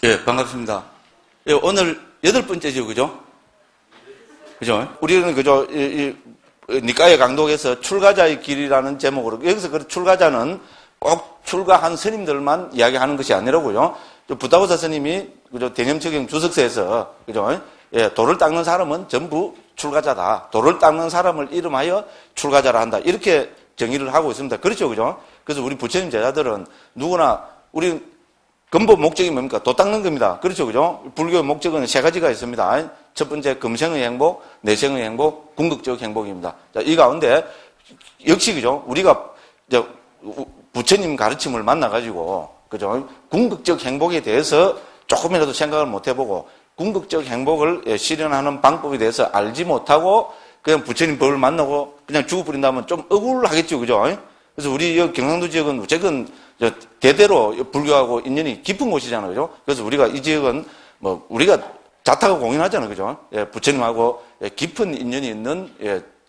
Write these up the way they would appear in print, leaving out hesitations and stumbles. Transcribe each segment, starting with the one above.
예, 반갑습니다. 예, 오늘 8번째죠, 그죠? 그죠? 우리는 그죠, 니까의 강독에서 출가자의 길이라는 제목으로, 여기서 그 출가자는 꼭 출가한 스님들만 이야기하는 것이 아니라고요. 부타고사 스님이, 그죠, 대념척용 주석서에서, 그죠? 예, 돌을 닦는 사람은 전부 출가자다. 돌을 닦는 사람을 이름하여 출가자라 한다. 이렇게 정의를 하고 있습니다. 그렇죠, 그죠? 그래서 우리 부처님 제자들은 누구나, 우리 근본 목적이 뭡니까? 도 닦는 겁니다. 그렇죠, 그죠? 불교의 목적은 3가지가 있습니다. 첫 번째, 금생의 행복, 내생의 행복, 궁극적 행복입니다. 자, 이 가운데, 역시, 그죠? 우리가, 부처님 가르침을 만나가지고, 그죠? 궁극적 행복에 대해서 조금이라도 생각을 못 해보고, 궁극적 행복을 실현하는 방법에 대해서 알지 못하고, 그냥 부처님 법을 만나고, 그냥 죽어버린다면 좀 억울하겠죠, 그죠? 그래서 우리 경상도 지역은 어쨌든 대대로 불교하고 인연이 깊은 곳이잖아요, 그죠? 그래서 우리가 이 지역은 우리가 자타가 공연하잖아요, 그죠? 예, 부처님하고 깊은 인연이 있는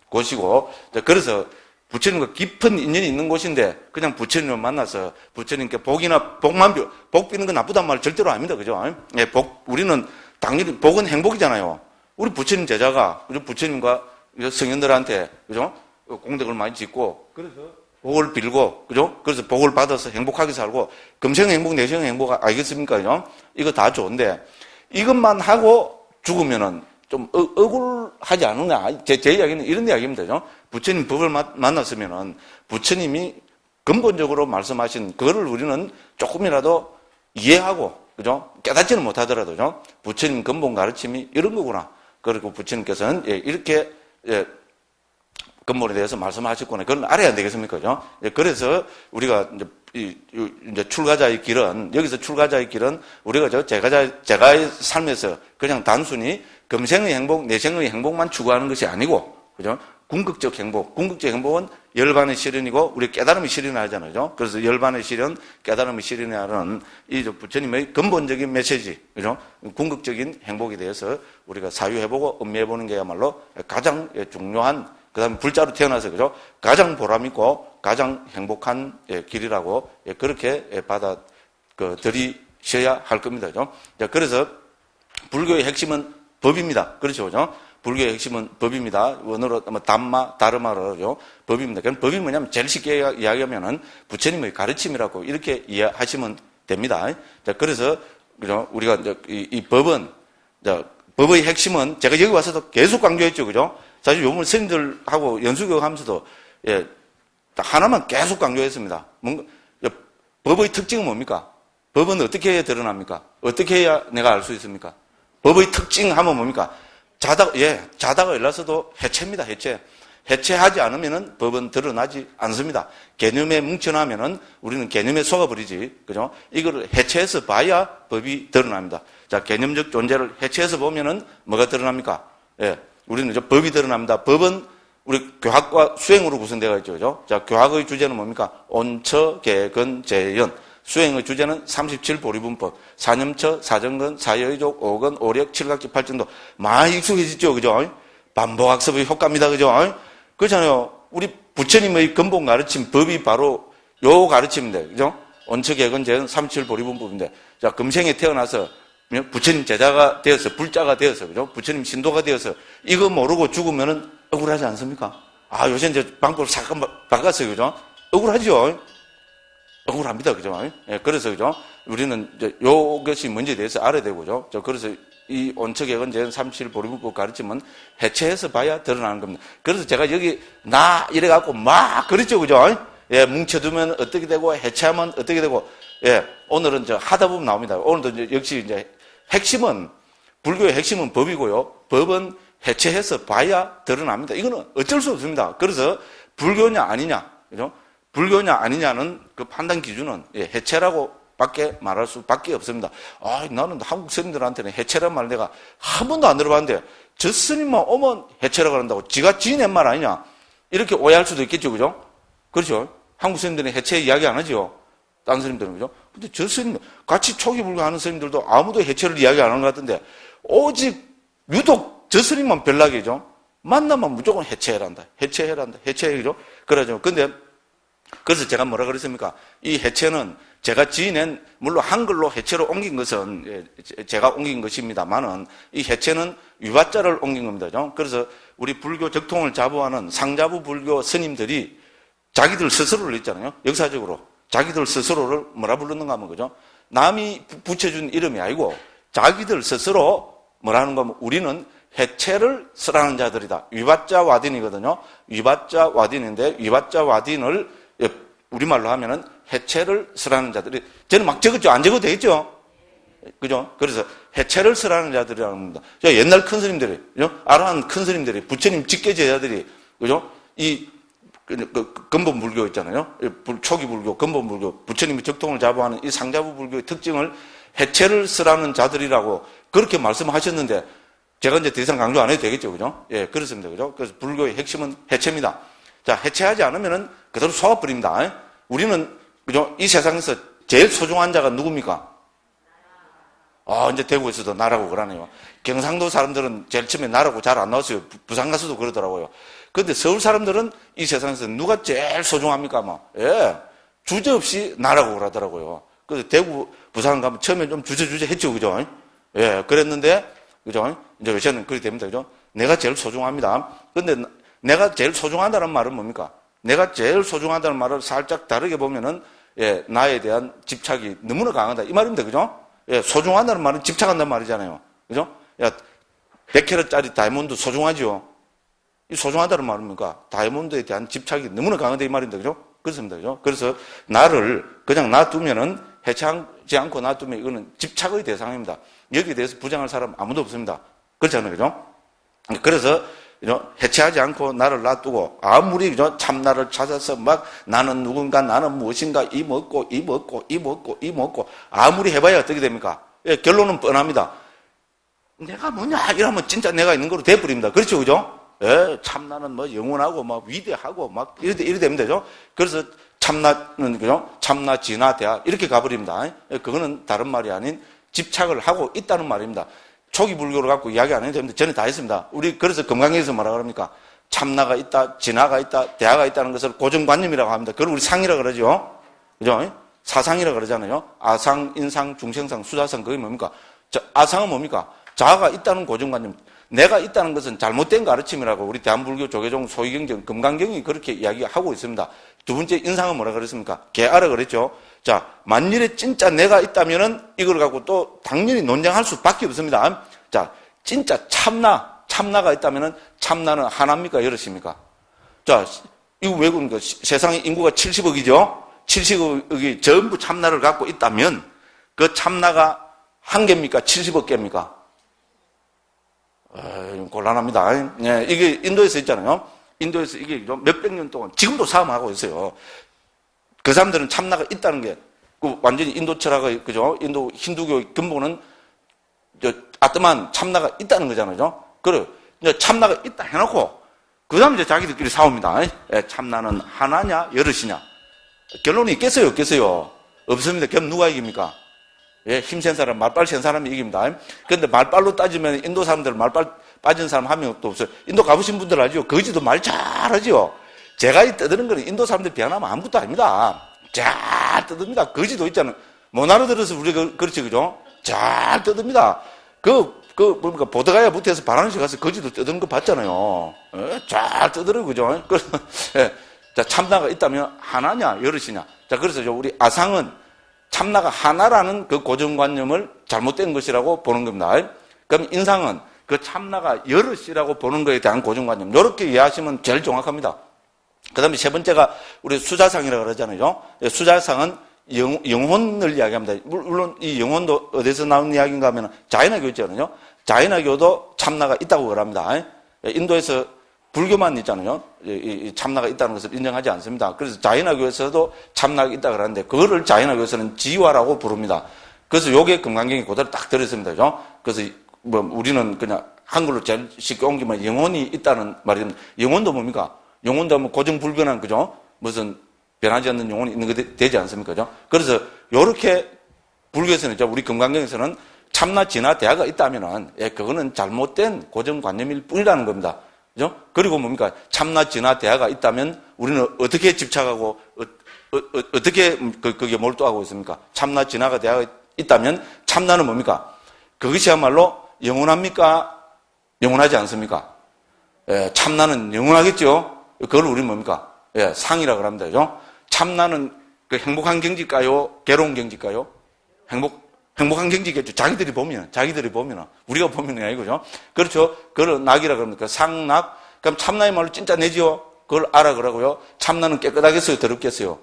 곳이고, 그래서 부처님과 깊은 인연이 있는 곳인데 그냥 부처님을 만나서 부처님께 복 비는 건 나쁘단 말 절대로 아닙니다, 그죠? 예, 우리는 당연히 복은 행복이잖아요. 우리 부처님 제자가 우리 부처님과 성현들한테, 그죠? 공덕을 많이 짓고, 그래서 복을 빌고, 그죠? 그래서 복을 받아서 행복하게 살고, 금생 행복, 내생 행복 알겠습니까? 그죠? 이거 다 좋은데, 이것만 하고 죽으면은 좀 억울하지 않느냐. 제 이야기는 이런 이야기입니다. 그죠? 부처님 법을 만났으면은 부처님이 근본적으로 말씀하신 그거를 우리는 조금이라도 이해하고, 그죠? 깨닫지는 못하더라도, 그죠? 부처님 근본 가르침이 이런 거구나. 그리고 부처님께서는 이렇게, 근본에 대해서 말씀하셨구나. 그건 알아야 되겠습니까? 그죠? 그래서 우리가 이제 출가자의 길은, 여기서 출가자의 길은 우리가 제가의 삶에서 그냥 단순히 금생의 행복, 내생의 행복만 추구하는 것이 아니고, 그죠? 궁극적 행복은 열반의 실현이고, 우리 깨달음의 실현을 하잖아요. 그죠? 그래서 열반의 실현, 깨달음의 실현이라는 이 부처님의 근본적인 메시지, 그죠? 궁극적인 행복에 대해서 우리가 사유해보고 음미해보는 게야말로 가장 중요한, 그 다음에 불자로 태어나서, 그죠? 가장 보람있고, 가장 행복한 길이라고, 그렇게 들이셔야 할 겁니다. 그죠? 그래서, 불교의 핵심은 법입니다. 그렇죠? 그죠? 불교의 핵심은 법입니다. 원어로, 다르마로, 법입니다. 그럼 법이 뭐냐면, 제일 쉽게 이야기하면은, 부처님의 가르침이라고 이렇게 이해하시면 됩니다. 자, 그래서, 그죠? 우리가 이제 이 법은, 법의 핵심은, 제가 여기 와서도 계속 강조했죠. 그죠? 사실 요번 스님들하고 연수교육 하면서도, 하나만 계속 강조했습니다. 법의 특징은 뭡니까? 법은 어떻게 해야 드러납니까? 어떻게 해야 내가 알 수 있습니까? 법의 특징 하면 뭡니까? 자다가 일어서도 해체입니다, 해체. 해체하지 않으면은 법은 드러나지 않습니다. 개념에 뭉쳐나면은 우리는 개념에 속아버리지, 그죠? 이거를 해체해서 봐야 법이 드러납니다. 자, 개념적 존재를 해체해서 보면은 뭐가 드러납니까? 우리는 법이 드러납니다. 법은 우리 교학과 수행으로 구성되어 있죠. 그죠? 자, 교학의 주제는 뭡니까? 온처, 개근, 재연. 수행의 주제는 37보리분법. 사념처, 사정근, 사여의족, 오근, 오력, 칠각지, 팔정도. 많이 익숙해지죠. 그죠? 반복학습의 효과입니다. 그죠? 그렇잖아요. 우리 부처님의 근본 가르침, 법이 바로 요 가르침인데, 그죠? 온처, 개근, 재연, 37보리분법인데. 자, 금생에 태어나서 부처님 제자가 되어서, 불자가 되어서, 그죠? 부처님 신도가 되어서, 이거 모르고 죽으면은 억울하지 않습니까? 요새 이제 방법을 싹 바꿨어요, 그죠? 억울하죠? 억울합니다, 그죠? 그래서, 그죠? 우리는 이제 요것이 뭔지에 대해서 알아야 되고, 그죠? 그래서 이 온척액은 제 37보리분법 가르침은 해체해서 봐야 드러나는 겁니다. 그래서 제가 여기, 이래갖고 막, 그랬죠, 그죠? 뭉쳐두면 어떻게 되고, 해체하면 어떻게 되고, 오늘은 하다 보면 나옵니다. 오늘도 이제 역시 이제 핵심은, 불교의 핵심은 법이고요. 법은 해체해서 봐야 드러납니다. 이거는 어쩔 수 없습니다. 그래서 불교냐 아니냐, 그죠? 불교냐 아니냐는 그 판단 기준은 해체라고 밖에 말할 수밖에 없습니다. 나는 한국 스님들한테는 해체란 말 내가 한 번도 안 들어봤는데 저 스님만 오면 해체라고 한다고 지가 지낸 말 아니냐 이렇게 오해할 수도 있겠죠, 그죠? 그렇죠? 한국 스님들은 해체 이야기 안 하죠. 딴 스님들은, 그죠? 근데 저 스님 같이 초기 불교 하는 스님들도 아무도 해체를 이야기 안 하는 것 같은데 오직 유독 저 스님만 별나게죠. 만나면 무조건 해체해란다. 해체해란다. 해체해, 그죠? 그러죠. 근데, 그래서 제가 뭐라 그랬습니까? 이 해체는 제가 지어낸, 물론 한글로 해체로 옮긴 것은 제가 옮긴 것입니다만은 이 해체는 위바자를 옮긴 겁니다. 그래서 우리 불교 적통을 자부하는 상자부 불교 스님들이 자기들 스스로를 있잖아요. 역사적으로. 자기들 스스로를 뭐라 부르는가 하면 그죠? 남이 붙여준 이름이 아니고 자기들 스스로 뭐라는 거면 우리는 해체를 쓰라는 자들이다. 위바자 와딘이거든요. 위바자 와딘인데 위바자 와딘을 우리말로 하면은 해체를 쓰라는 자들이, 저는 막 적었죠. 안 적어도 되겠죠? 그죠? 그래서 해체를 쓰라는 자들이라는 겁니다. 옛날 큰 스님들이, 그죠? 아라한 큰 스님들이, 부처님 직계 제자들이, 그죠? 근본 불교 있잖아요. 초기 불교, 근본 불교, 부처님이 적통을 자부하는 이 상자부 불교의 특징을 해체를 쓰라는 자들이라고 그렇게 말씀하셨는데, 제가 이제 더 이상 강조 안 해도 되겠죠. 그죠? 예, 그렇습니다. 그죠? 그래서 불교의 핵심은 해체입니다. 자, 해체하지 않으면은 그대로 속아버립니다. 우리는, 그죠? 이 세상에서 제일 소중한 자가 누굽니까? 이제 대구에서도 나라고 그러네요. 경상도 사람들은 제일 처음에 나라고 잘 안 나왔어요. 부산 가서도 그러더라고요. 근데 서울 사람들은 이 세상에서 누가 제일 소중합니까? 예. 주저없이 나라고 그러더라고요. 그래서 대구, 부산 가면 처음에 좀 주저 했죠. 그죠? 예. 그랬는데, 그죠? 이제 요새는 그렇게 됩니다. 그죠? 내가 제일 소중합니다. 근데 내가 제일 소중하다는 말은 뭡니까? 내가 제일 소중하다는 말을 살짝 다르게 보면은, 예, 나에 대한 집착이 너무나 강하다. 이 말입니다. 그죠? 예, 소중하다는 말은 집착한다는 말이잖아요. 그죠? 야, 100캐럿짜리 다이아몬드 소중하죠? 이 소중하다는 말은 뭡니까? 다이아몬드에 대한 집착이 너무나 강하다. 이 말입니다. 그죠? 그렇습니다. 그죠? 그래서 나를 그냥 놔두면은 해체하지 않고 놔두면 이거는 집착의 대상입니다. 여기에 대해서 부정할 사람 아무도 없습니다. 그렇잖아요. 그죠? 그래서 해체하지 않고 나를 놔두고 아무리 참나를 찾아서 막 나는 누군가 나는 무엇인가 이 먹고 아무리 해봐야 어떻게 됩니까? 예, 결론은 뻔합니다. 내가 뭐냐 이러면 진짜 내가 있는 거로 돼버립니다. 그렇죠. 그죠? 예, 참나는 뭐 영원하고 막 위대하고 막 이래 됩니다. 그죠? 그래서 참나는 그죠? 참나 진화 대하 이렇게 가버립니다. 예, 그거는 다른 말이 아닌 집착을 하고 있다는 말입니다. 초기 불교를 갖고 이야기 안 해도 됩니다. 전에 다 했습니다. 우리 그래서 금강경에서 뭐라 그럽니까? 참나가 있다, 진화가 있다, 대화가 있다는 것을 고정관념이라고 합니다. 그걸 우리 상이라 그러죠. 그죠? 사상이라 그러잖아요. 아상, 인상, 중생상, 수자상 그게 뭡니까? 아상은 뭡니까? 자아가 있다는 고정관념. 내가 있다는 것은 잘못된 가르침이라고 우리 대한불교 조계종 소위경전 금강경이 그렇게 이야기하고 있습니다. 두 번째 인상은 뭐라 그랬습니까? 개아라 그랬죠. 자, 만일에 진짜 내가 있다면은 이걸 갖고 또 당연히 논쟁할 수밖에 없습니다. 자, 진짜 참나가 있다면은 참나는 하나입니까? 여럿입니까? 자, 이거 왜 그런가? 세상의 인구가 70억이죠? 70억이 전부 참나를 갖고 있다면 그 참나가 한 개입니까? 70억 개입니까? 곤란합니다. 예, 이게 인도에서 있잖아요. 인도에서 이게 몇백 년 동안 지금도 싸움하고 있어요. 그 사람들은 참나가 있다는 게 완전히 인도 철학의 그죠? 인도 힌두교의 근본은 아트만 참나가 있다는 거잖아요. 그래 참나가 있다 해놓고 그다음 이제 자기들끼리 싸웁니다. 예, 참나는 하나냐 여럿이냐? 결론이 있겠어요, 없겠어요? 없습니다. 그럼 누가 이깁니까? 예, 힘센 사람, 말빨 센 사람이 이깁니다. 그런데 말빨로 따지면 인도 사람들 말빨 빠진 사람 한 명도 없어요. 인도 가보신 분들 알죠? 거지도 말 잘하죠? 제가 이 떠드는 거는 인도 사람들 비하면 아무것도 아닙니다. 잘 떠듭니다. 거지도 있잖아요. 못 알아들어서 우리가 그렇지, 그죠? 잘 떠듭니다. 뭡니까, 보드가야 부터해서 바라는시 가서 거지도 떠드는 거 봤잖아요. 예? 잘 떠들어요, 그죠? 그래서, 예. 자, 참나가 있다면 하나냐, 여럿이냐. 자, 그래서 우리 아상은 참나가 하나라는 그 고정관념을 잘못된 것이라고 보는 겁니다. 그럼 인상은 그 참나가 여럿이라고 보는 것에 대한 고정관념. 이렇게 이해하시면 제일 정확합니다. 그 다음에 세 번째가 우리 수자상이라고 그러잖아요. 수자상은 영혼을 이야기합니다. 물론 이 영혼도 어디서 나온 이야기인가 하면 자이나교 있잖아요. 자이나교도 참나가 있다고 그럽니다. 인도에서 불교만 있잖아요. 이 참나가 있다는 것을 인정하지 않습니다. 그래서 자이나교에서도 참나가 있다고 그러는데 그거를 자이나교에서는 지화라고 부릅니다. 그래서 요게 금강경이 그대로 딱 들어있습니다. 그죠? 그래서 뭐 우리는 그냥 한글로 제일 쉽게 옮기면 영혼이 있다는 말이면 영혼도 뭡니까? 영혼도 뭐 고정불변한 그죠? 무슨 변하지 않는 영혼이 있는 거 되지 않습니까? 그죠? 그래서 요렇게 불교에서는 우리 금강경에서는 참나 진화 대화가 있다면은 예, 그거는 잘못된 고정관념일 뿐이라는 겁니다. 그죠? 그리고 뭡니까? 참나, 진화, 대화가 있다면 우리는 어떻게 집착하고, 어떻게 거기에 몰두하고 있습니까? 참나, 진화가, 대화가 있다면 참나는 뭡니까? 그것이야말로 영원합니까? 영원하지 않습니까? 예, 참나는 영원하겠죠? 그걸 우리는 뭡니까? 예, 상이라고 합니다. 그죠? 참나는 그 행복한 경지일까요? 괴로운 경지일까요? 행복한 경지겠죠. 자기들이 보면, 우리가 보면은 아니고죠. 그렇죠. 그걸 낙이라고 합니까? 상낙. 그럼 참나의 말로 진짜 내지요? 그걸 알아 그러고요. 참나는 깨끗하겠어요? 더럽겠어요?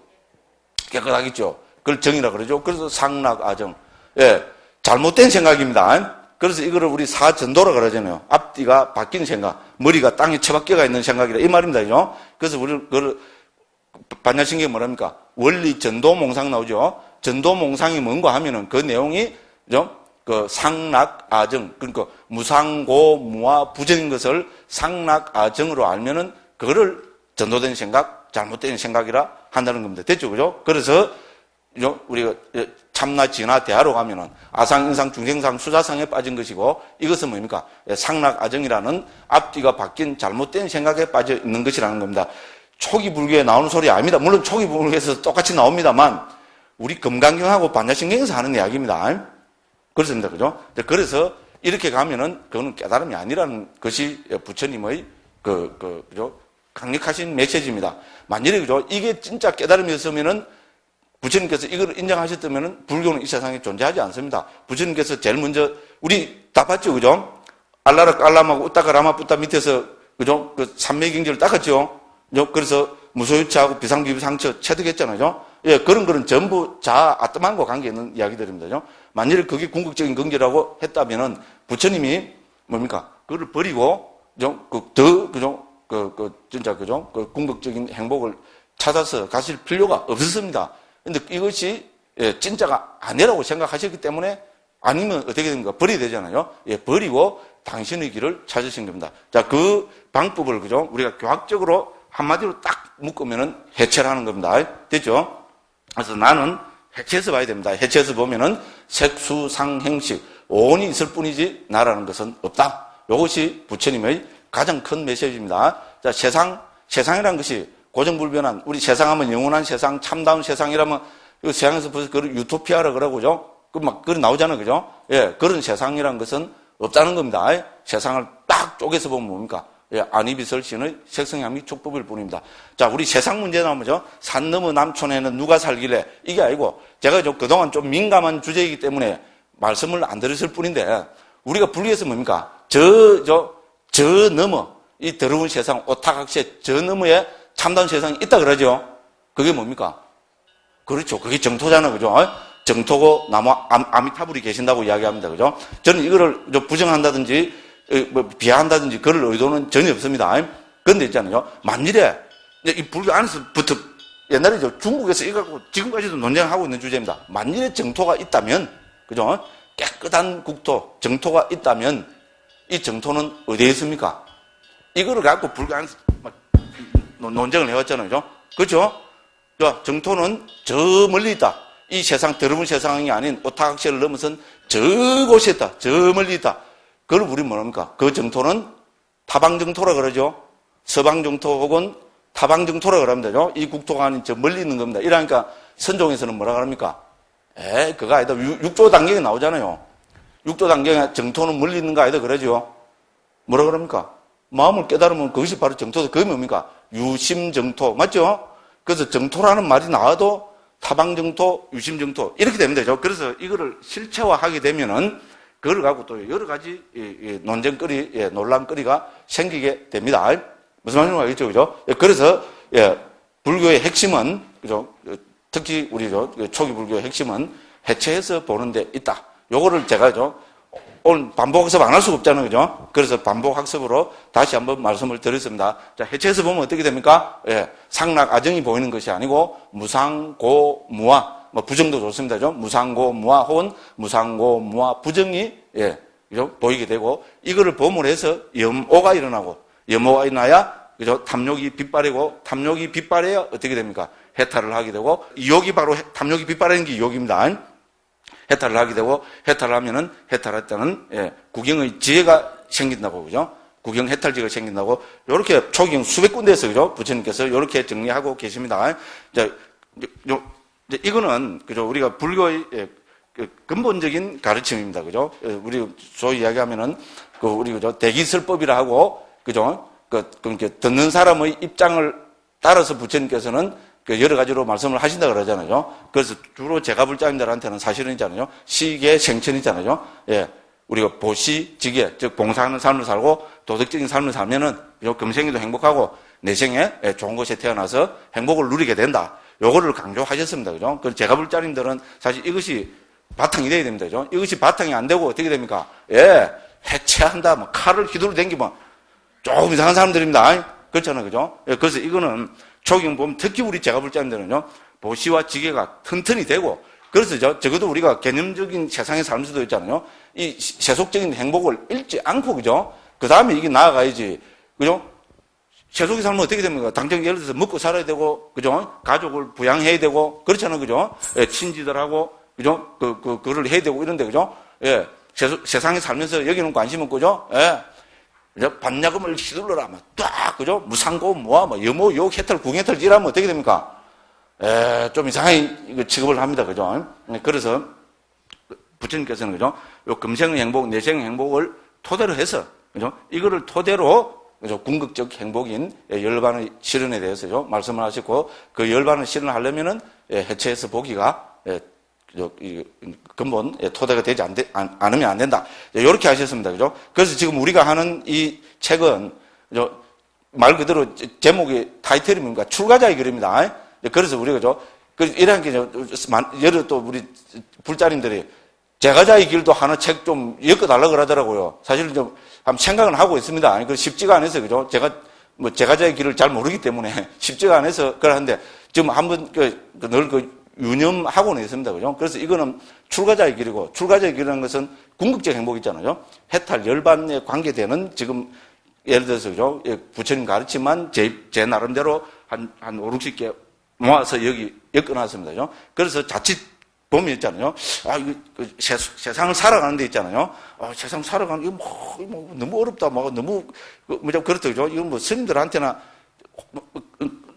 깨끗하겠죠. 그걸 정이라 그러죠. 그래서 상낙, 아정. 예, 잘못된 생각입니다. 그래서 이거를 우리 사전도라 그러잖아요. 앞뒤가 바뀐 생각, 머리가 땅에 처박혀가 있는 생각이라 이 말입니다. 그죠? 그래서 우리 그걸 반야신경에 뭐랍니까? 원리 전도몽상 나오죠. 전도몽상이 뭔가 하면은 그 내용이 그죠? 그 상락 아정, 그러니까 무상고 무와 부정인 것을 상락 아정으로 알면은 그거를 전도된 생각, 잘못된 생각이라 한다는 겁니다. 됐죠, 그죠? 그래서 우리가 참나, 진화, 대화로 가면은 아상, 인상, 중생상, 수자상에 빠진 것이고 이것은 뭡니까? 상락 아정이라는 앞뒤가 바뀐 잘못된 생각에 빠져 있는 것이라는 겁니다. 초기 불교에 나오는 소리 아닙니다. 물론 초기 불교에서 똑같이 나옵니다만 우리 금강경하고 반야신경에서 하는 이야기입니다. 그렇습니다. 그죠? 그래서 이렇게 가면은 그거는 깨달음이 아니라는 것이 부처님의 그죠? 강력하신 메시지입니다. 만일에 그죠? 이게 진짜 깨달음이었으면은 부처님께서 이걸 인정하셨다면은 불교는 이 세상에 존재하지 않습니다. 부처님께서 제일 먼저 우리 다 봤죠, 그죠? 알라락 알람하고 우따가 라마 뿌따 밑에서 그죠? 그 삼매경제를 닦았죠. 그래서 무소유치하고 비상비비상처 체득했잖아요. 예, 그런 거는 전부 자아 아트만과 관계 있는 이야기들입니다. 만일에 그게 궁극적인 경제라고 했다면은 부처님이 뭡니까? 그걸 버리고 진짜 그죠? 그 궁극적인 행복을 찾아서 가실 필요가 없었습니다. 근데 이것이 진짜가 아니라고 생각하셨기 때문에 아니면 어떻게 됩니까? 버려야 되잖아요. 예, 버리고 당신의 길을 찾으신 겁니다. 자, 그 방법을 그죠? 우리가 교학적으로 한마디로 딱 묶으면은 해체를 하는 겁니다. 됐죠? 그래서 나는 해체해서 봐야 됩니다. 해체해서 보면은 색수상행식 오온이 있을 뿐이지 나라는 것은 없다. 이것이 부처님의 가장 큰 메시지입니다. 자, 세상이라는 것이 고정불변한 우리 세상하면 영원한 세상, 참다운 세상이라면 이 세상에서 벌써 그걸 유토피아라 그러고 그죠? 그런 나오잖아요, 그죠? 예, 그런 세상이라는 것은 없다는 겁니다. 세상을 딱 쪼개서 보면 뭡니까? 예, 안이비설신의 색성향미 촉법일 뿐입니다. 자, 우리 세상 문제 나오면죠. 산 너머 남촌에는 누가 살길래 이게 아니고 제가 그동안 좀 민감한 주제이기 때문에 말씀을 안 드렸을 뿐인데 우리가 불교에서 뭡니까? 저 너머 이 더러운 세상 오타각세 저 너머에 참다운 세상이 있다 그러죠. 그게 뭡니까? 그렇죠. 그게 정토잖아, 그죠? 정토고 나무 아미타불이 계신다고 이야기합니다, 그죠? 저는 이거를 부정한다든지 비하한다든지 그럴 의도는 전혀 없습니다. 그런데 있잖아요. 만일에 이 불교 안에서부터 옛날에 중국에서 이거 갖고 지금까지도 논쟁하고 있는 주제입니다. 만일에 정토가 있다면, 그죠? 깨끗한 국토, 정토가 있다면 이 정토는 어디에 있습니까? 이거를 갖고 불교 안에서 논쟁을 해왔잖아요. 그죠? 그렇죠? 정토는 저 멀리 있다. 이 세상, 더러운 세상이 아닌 오타각시를 넘어선 저곳에 있다. 저 멀리 있다. 그걸 우리 뭐랍니까? 그 정토는 타방정토라 그러죠. 서방정토 혹은 타방정토라 그럽니다. 이 국토가 아닌 저 멀리 있는 겁니다. 이러니까 선종에서는 뭐라 그럽니까? 그거 아니다. 6조 단경에 나오잖아요. 6조 단경에 정토는 멀리 있는 거 아니다 그러죠. 뭐라 그럽니까? 마음을 깨달으면 그것이 바로 정토다. 그게 뭡니까? 유심정토. 맞죠? 그래서 정토라는 말이 나와도 타방정토, 유심정토 이렇게 되면 되죠. 그래서 이거를 실체화하게 되면은 그걸 갖고 또 여러 가지 논쟁거리, 논란거리가 생기게 됩니다. 무슨 말인지 알겠죠? 그죠? 그래서 불교의 핵심은 그죠? 특히 우리 초기 불교의 핵심은 해체해서 보는 데 있다. 요거를 제가 오늘 반복학습 안 할 수가 없잖아요. 그죠? 그래서 반복학습으로 다시 한번 말씀을 드렸습니다. 자, 해체해서 보면 어떻게 됩니까? 상락, 아정이 보이는 것이 아니고, 무상고, 무아. 부정도 좋습니다. 그죠? 무상고, 무아, 혹은 무상고, 무아, 부정이, 그죠? 보이게 되고, 이거를 보물 해서 염오가 일어나고, 염오가 일어나야, 그죠? 탐욕이 빗발이고, 탐욕이 빗발해야 어떻게 됩니까? 해탈을 하게 되고, 유욕이 바로, 탐욕이 빗발하는 게 유욕입니다. 해탈을 하게 되고 해탈을 하면은 해탈할 때는 구경의 지혜가 생긴다고 그죠? 구경 해탈지가 생긴다고 요렇게 초경 수백 군데에서 그죠? 부처님께서 요렇게 정리하고 계십니다. 이제 이거는 그죠? 우리가 불교의 그 근본적인 가르침입니다. 그죠? 우리 소위 이야기하면은 그 우리 그죠? 대기설법이라 하고 그죠? 이렇게 듣는 사람의 입장을 따라서 부처님께서는 그 여러 가지로 말씀을 하신다 그러잖아요. 그래서 주로 제가불자님들한테는 사실은이잖아요. 시계 생천이잖아요. 예. 우리가 보시, 지계, 즉 봉사하는 삶을 살고 도덕적인 삶을 살면은 금생에도 행복하고 내생에 좋은 곳에 태어나서 행복을 누리게 된다. 요거를 강조하셨습니다. 그죠? 그 제가불자님들은 사실 이것이 바탕이 돼야 됩니다. 그죠? 이것이 바탕이 안 되고 어떻게 됩니까? 예. 해체한다. 뭐 칼을 휘두르 댕기면 조금 이상한 사람들입니다. 그렇잖아요. 그죠? 예. 그래서 이거는 초경 보면 특히 우리 제가불자님들은요. 보시와 지계가 튼튼히 되고 그래서 적어도 우리가 개념적인 세상에 살면서도 있잖아요. 이 세속적인 행복을 잃지 않고, 그죠? 그 다음에 이게 나아가야지. 그죠? 세속에 살면 어떻게 됩니까? 당장 예를 들어서 먹고 살아야 되고, 그죠? 가족을 부양해야 되고, 그렇잖아요. 그죠? 예, 친지들하고, 그죠? 그거를 해야 되고 이런데, 그죠? 예, 세상에 살면서 여기는 관심 없고, 그죠? 예. 반야금을 휘둘러라, 뭐, 딱, 그죠? 무상고, 모아, 뭐, 여모, 욕, 해탈, 궁해탈, 지라면 어떻게 됩니까? 좀 이상하게 이거 취급을 합니다. 그죠? 그래서 부처님께서는 그죠? 요 금생의 행복, 내생의 행복을 토대로 해서 그죠? 이거를 토대로 그죠? 궁극적 행복인 열반의 실현에 대해서죠. 말씀을 하셨고 그 열반의 실현을 하려면은 해체해서 보기가 근본 토대가 되지 않으면 안 된다. 이렇게 하셨습니다. 그죠? 그래서 지금 우리가 하는 이 책은 그죠? 말 그대로 제목이 타이틀이 뭡니까? 출가자의 길입니다. 그래서 우리가 이런 게 여러 또 우리 불자님들이 제가자의 길도 하나 책 좀 엮어달라고 그러더라고요. 사실 좀 한번 생각은 하고 있습니다. 그 쉽지가 않아서 그죠? 제가 뭐 제가자의 길을 잘 모르기 때문에 쉽지가 않아서 그러는데 지금 한번 늘 유념하고는 있습니다. 그죠? 그래서 이거는 출가자의 길이고 출가자의 길이라는 것은 궁극적 행복 있잖아요. 해탈 열반에 관계되는 지금 예를 들어서 그죠? 부처님 가르치만 제 나름대로 한 5, 60개 모아서 여기 엮어놨습니다. 그래서 자칫 보면 있잖아요. 이거 세상을 살아가는 데 있잖아요. 세상 살아가는 이거 뭐 너무 어렵다. 너무 그렇다. 그죠? 이건 뭐 스님들한테나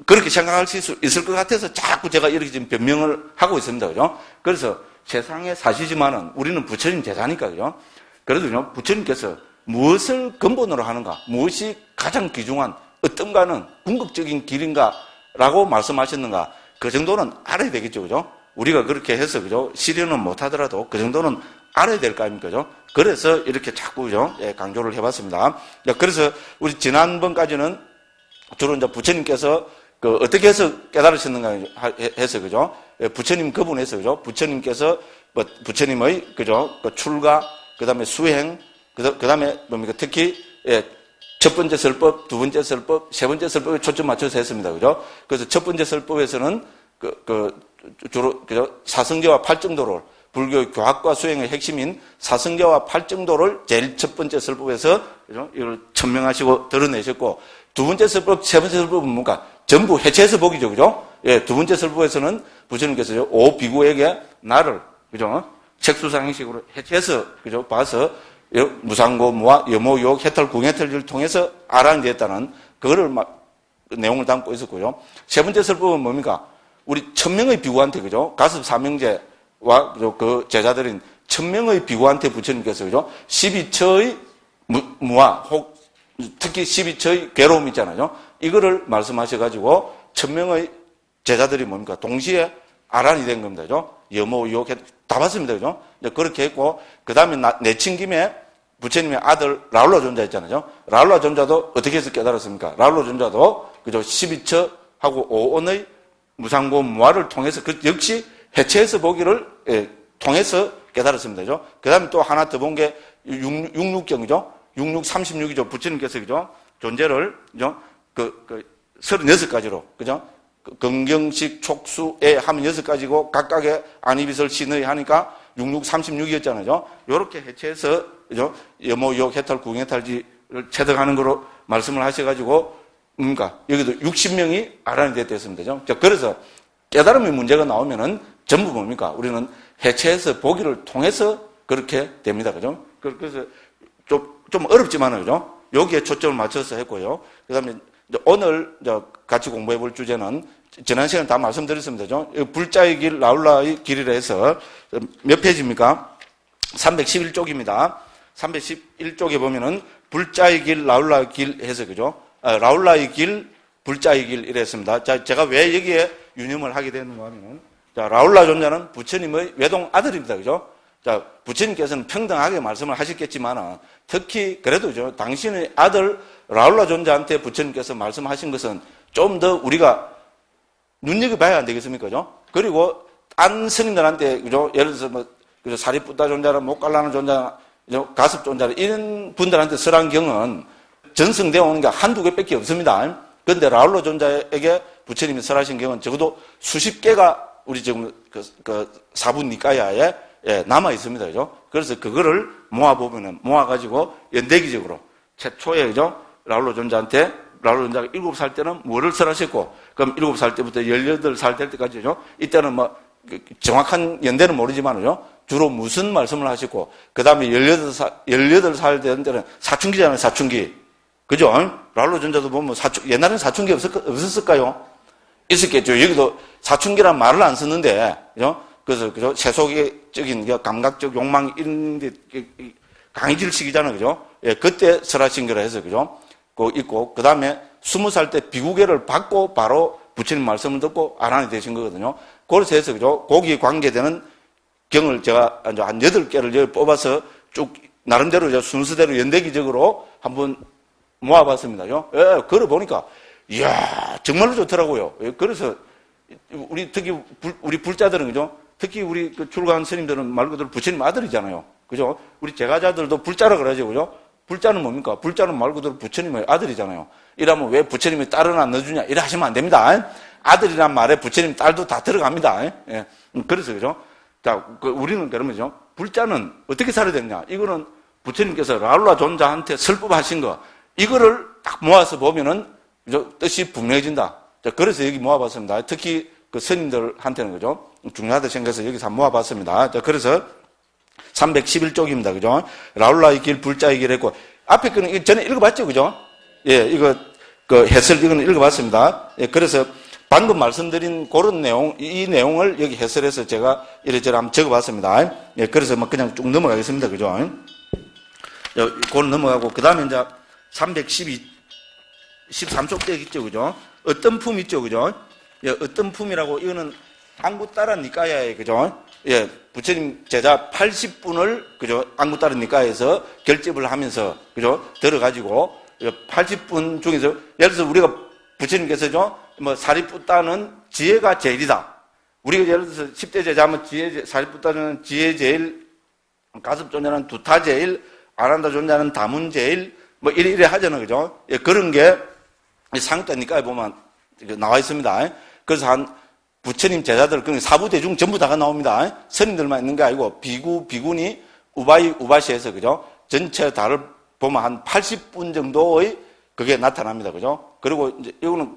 그렇게 생각할 수 있을 것 같아서 자꾸 제가 이렇게 지금 변명을 하고 있습니다. 그죠? 그래서 세상에 사시지만은 우리는 부처님 제자니까. 그죠? 그래도 부처님께서 무엇을 근본으로 하는가? 무엇이 가장 귀중한 어떤가는 궁극적인 길인가? 라고 말씀하셨는가? 그 정도는 알아야 되겠죠. 그죠? 우리가 그렇게 해서, 그죠? 실현은 못 하더라도 그 정도는 알아야 될 거 아닙니까? 그죠? 그래서 이렇게 자꾸, 그죠? 강조를 해봤습니다. 그래서 우리 지난번까지는 주로 이제 부처님께서 어떻게 해서 깨달으셨는가 해서, 그죠? 부처님 그분에서, 그죠? 부처님께서, 부처님의, 그죠? 출가, 그 다음에 수행, 그 다음에 뭡니까? 특히, 첫 번째 설법, 두 번째 설법, 세 번째 설법에 초점 맞춰서 했습니다. 그죠? 그래서 첫 번째 설법에서는 주로, 그죠? 사성제와 팔정도를, 불교 교학과 수행의 핵심인 사성제와 팔정도를 제일 첫 번째 설법에서, 그죠? 이걸 천명하시고 드러내셨고, 두 번째 설법, 세 번째 설법은 뭔가? 전부 해체해서 보기죠. 그죠? 예, 두 번째 설법에서는 부처님께서 오 비구에게 나를, 그죠? 책수상 형식으로 해체해서, 그죠? 봐서, 무상고, 무아, 여모, 욕, 해탈, 궁해탈을 통해서 알아내야 됐다는 그거를 내용을 담고 있었고요. 세 번째 설법은 뭡니까? 우리 1000명의 비구한테, 그죠? 가습 사명제와 그 제자들인 1000명의 비구한테 부처님께서, 그죠? 12처의 무아, 특히 12처의 괴로움 있잖아요. 이거를 말씀하셔가지고 1000명의 제자들이 뭡니까? 동시에 알아내야 된 겁니다. 그죠? 여모, 욕, 다 봤습니다. 그죠? 그렇게 했고, 그 다음에 내친 김에 부처님의 아들 라울라 존자 있잖아요. 라울라 존자도 어떻게 해서 깨달았습니까? 라울라 존자도, 그죠? 12처하고 오온의 무상고 무아를 통해서 역시 해체해서 보기를 통해서 깨달았습니다. 그죠? 그 다음에 또 하나 더 본 게 66경이죠? 6636이죠? 부처님께서, 그죠? 존재를, 그죠? 36가지로, 그죠? 건경식, 촉수에 하면 6가지고 각각의 안이비설 신의 하니까 6636이었잖아요. 요렇게 해체해서, 그죠? 여모, 욕, 해탈, 궁해탈지를 체득하는 거로 말씀을 하셔가지고, 여기도 60명이 알아내야 됐습니다. 그죠? 그래서 깨달음의 문제가 나오면은 전부 뭡니까? 우리는 해체해서 보기를 통해서 그렇게 됩니다. 그죠? 그래서 좀 어렵지만은, 그죠? 여기에 초점을 맞춰서 했고요. 그 다음에 오늘 같이 공부해 볼 주제는 지난 시간에 다 말씀드렸습니다. 불자의 길, 라울라의 길이라 해서 몇 페이지입니까? 311쪽입니다. 311쪽에 보면은 불자의 길, 라울라의 길 해서 그죠? 라울라의 길, 불자의 길 이랬습니다. 자, 제가 왜 여기에 유념을 하게 되는가 하면은, 자, 라울라 존자는 부처님의 외동 아들입니다. 그죠? 자, 부처님께서는 평등하게 말씀을 하셨겠지만, 특히 그래도 당신의 아들 라울라 존자한테 부처님께서 말씀하신 것은 좀 더 우리가 눈여겨봐야 안 되겠습니까? 그죠? 그리고 딴 스님들한테, 그죠? 예를 들어서 뭐, 그죠? 사리푸타 존자나 목갈라는 존자, 가습 존자, 이런 분들한테 설한 경은 전승되어 오는 게 한두 개밖에 없습니다. 그런데 라울라 존자에게 부처님이 설하신 경우는 적어도 수십 개가 우리 지금 그 사분 니까야에 남아 있습니다. 그죠? 그래서 그거를 모아보면은, 모아가지고 연대기적으로 최초에, 그죠? 라울라 존자한테, 라울라 존자가 7살 때는 뭐를 설하셨고, 그럼 7살 때부터 18살 될 때까지죠? 이때는 뭐, 정확한 연대는 모르지만요. 주로 무슨 말씀을 하셨고, 그 다음에 18살 되는 때는 사춘기잖아요, 사춘기. 그죠? 라울라 존자도 보면 옛날에는 사춘기 없었을까요? 있었겠죠. 여기도 사춘기란 말을 안 썼는데, 그죠? 그래서, 그죠? 세속적인 감각적 욕망 이런 데 강해질 시기잖아요, 그죠? 예, 그때 설하신 거라 해서, 그죠? 그 있고, 그 다음에 20살 때 비구계를 받고 바로 부처님 말씀을 듣고 아란이 되신 거거든요. 그래서 해서, 그죠? 거기에 관계되는 경을 제가 한 8개를 뽑아서 쭉, 나름대로 순서대로 연대기적으로 한번 모아봤습니다. 예, 걸어보니까, 이야, 정말로 좋더라고요. 예, 그래서, 특히, 우리 불자들은, 그죠? 특히 우리 출가한 스님들은 말 그대로 부처님 아들이잖아요. 그죠? 우리 제가자들도 불자라 그러죠. 그죠? 불자는 뭡니까? 불자는 말 그대로 부처님의 아들이잖아요. 이러면 왜 부처님이 딸은 안 넣어주냐? 이래 하시면 안 됩니다. 아들이란 말에 부처님 딸도 다 들어갑니다. 예. 그래서, 그죠? 자, 우리는 그러면요. 불자는 어떻게 살아야 되느냐? 이거는 부처님께서 라울라 존자한테 설법하신 거, 이거를 딱 모아서 보면은, 그죠? 뜻이 분명해진다. 자, 그래서 여기 모아봤습니다. 특히 그 스님들한테는, 그죠? 중요하다 생각해서 여기서 한번 모아봤습니다. 자, 그래서 311쪽입니다. 그죠? 라울라의 길, 불자의 길 했고, 앞에 거는 전에 읽어봤죠? 그죠? 예, 이거, 해설 이거는 읽어봤습니다. 예, 그래서 방금 말씀드린 그런 내용, 이 내용을 여기 해설해서 제가 이래저래 한번 적어봤습니다. 예, 그래서 뭐 그냥 쭉 넘어가겠습니다. 그죠? 그걸 넘어가고, 그 다음에 이제 13쪽 때 있죠. 그죠? 어떤 품 있죠. 그죠? 예, 어떤 품이라고, 이거는 앙구따라 니까야에, 그죠? 예, 부처님 제자 80분을, 그죠? 앙구따라 니까야에서 결집을 하면서, 그죠? 들어가지고, 80분 중에서, 예를 들어서 우리가 부처님께서죠, 뭐, 사리푸따는 지혜가 제일이다. 우리가 예를 들어서 10대 제자하면 사리푸따는 지혜 제일, 가습 존자는 두타 제일, 아란다 존자는 다문 제일, 뭐, 이래 하잖아요. 그죠? 예, 그런 게 상따 니까야에 보면 나와 있습니다. 그래서 부처님 제자들, 그러니까 사부대중 전부 다가 나옵니다. 스님들만 있는 게 아니고, 비구니, 우바시에서, 그죠? 전체 다를 보면 한 80분 정도의 그게 나타납니다. 그죠? 그리고 이제 이거는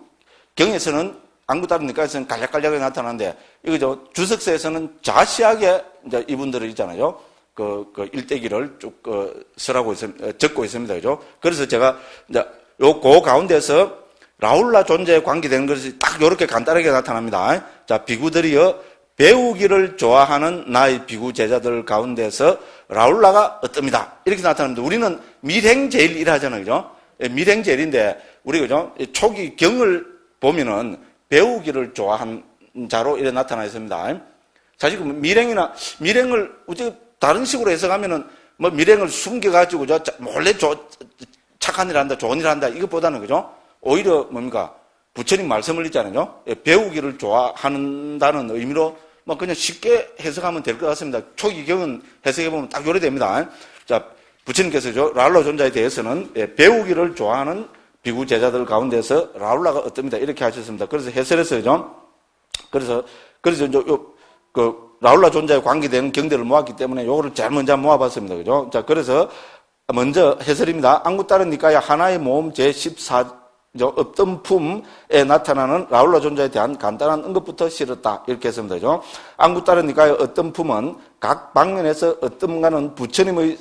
경에서는, 앙구따르니까에서는 간략간략하게 나타나는데, 이거죠. 주석서에서는 자세하게 이제 이분들을 있잖아요. 그 일대기를 쭉, 적고 있습니다. 그죠? 그래서 제가 이제 그 가운데서 라울라 존재에 관계되는 것이 딱 이렇게 간단하게 나타납니다. 자, 비구들이여 배우기를 좋아하는 나의 비구 제자들 가운데서 라울라가 어떻습니다. 이렇게 나타납니다. 우리는 밀행제일 하잖아요. 그죠? 밀행제일인데, 우리, 그죠? 초기 경을 보면은 배우기를 좋아하는 자로 이렇게 나타나 있습니다. 사실 밀행을 어떻게 다른 식으로 해석하면은 뭐 밀행을 숨겨가지고 몰래 착한 일 한다, 좋은 일 한다, 이것보다는, 그죠? 오히려 뭡니까? 부처님 말씀을 읽잖아요. 배우기를 좋아한다는 의미로 뭐 그냥 쉽게 해석하면 될 것 같습니다. 초기 경은 해석해보면 딱 요래 됩니다. 자, 부처님께서죠. 라울라 존자에 대해서는 배우기를 좋아하는 비구 제자들 가운데서 라울라가 어떻습니다. 이렇게 하셨습니다. 그래서 해설했어요. 그래서 이제 라울라 존자에 관계된 경대를 모았기 때문에 요거를 제일 먼저 모아봤습니다. 그죠? 자, 그래서 먼저 해설입니다. 앙구따르 니까야 하나의 모음 제14 어떤 품에 나타나는 라울라 존자에 대한 간단한 언급부터 실었다. 이렇게 했습니다. 그죠? 앙구따르 니까의 어떤 품은 각 방면에서 어떤가는 부처님의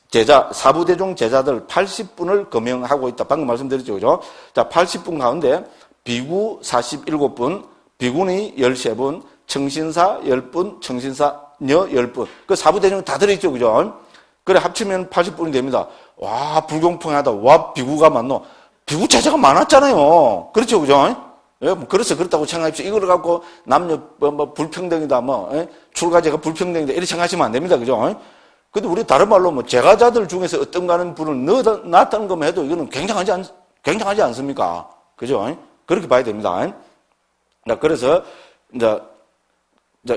제자, 사부대중 제자들 80분을 금영하고 있다. 방금 말씀드렸죠. 그죠? 자, 80분 가운데 비구 47분, 비구니 13분, 청신사 10분, 청신사녀 10분. 그 사부대중 다 들어있죠. 그죠? 그래, 합치면 80분이 됩니다. 와, 불공평하다. 와, 비구가 많노. 비구 제자가 많았잖아요. 그렇죠. 그죠? 예, 그래서 그렇다고 생각하십시오. 이걸 갖고 남녀 불평등이다, 출가제가 불평등이다, 이렇게 생각하시면 안 됩니다. 그죠? 근데 우리 다른 말로 제가자들 중에서 어떤가는 분을 넣었다는 것만 해도 이거는 굉장하지 않습니까? 그죠? 그렇게 봐야 됩니다. 그래서, 이제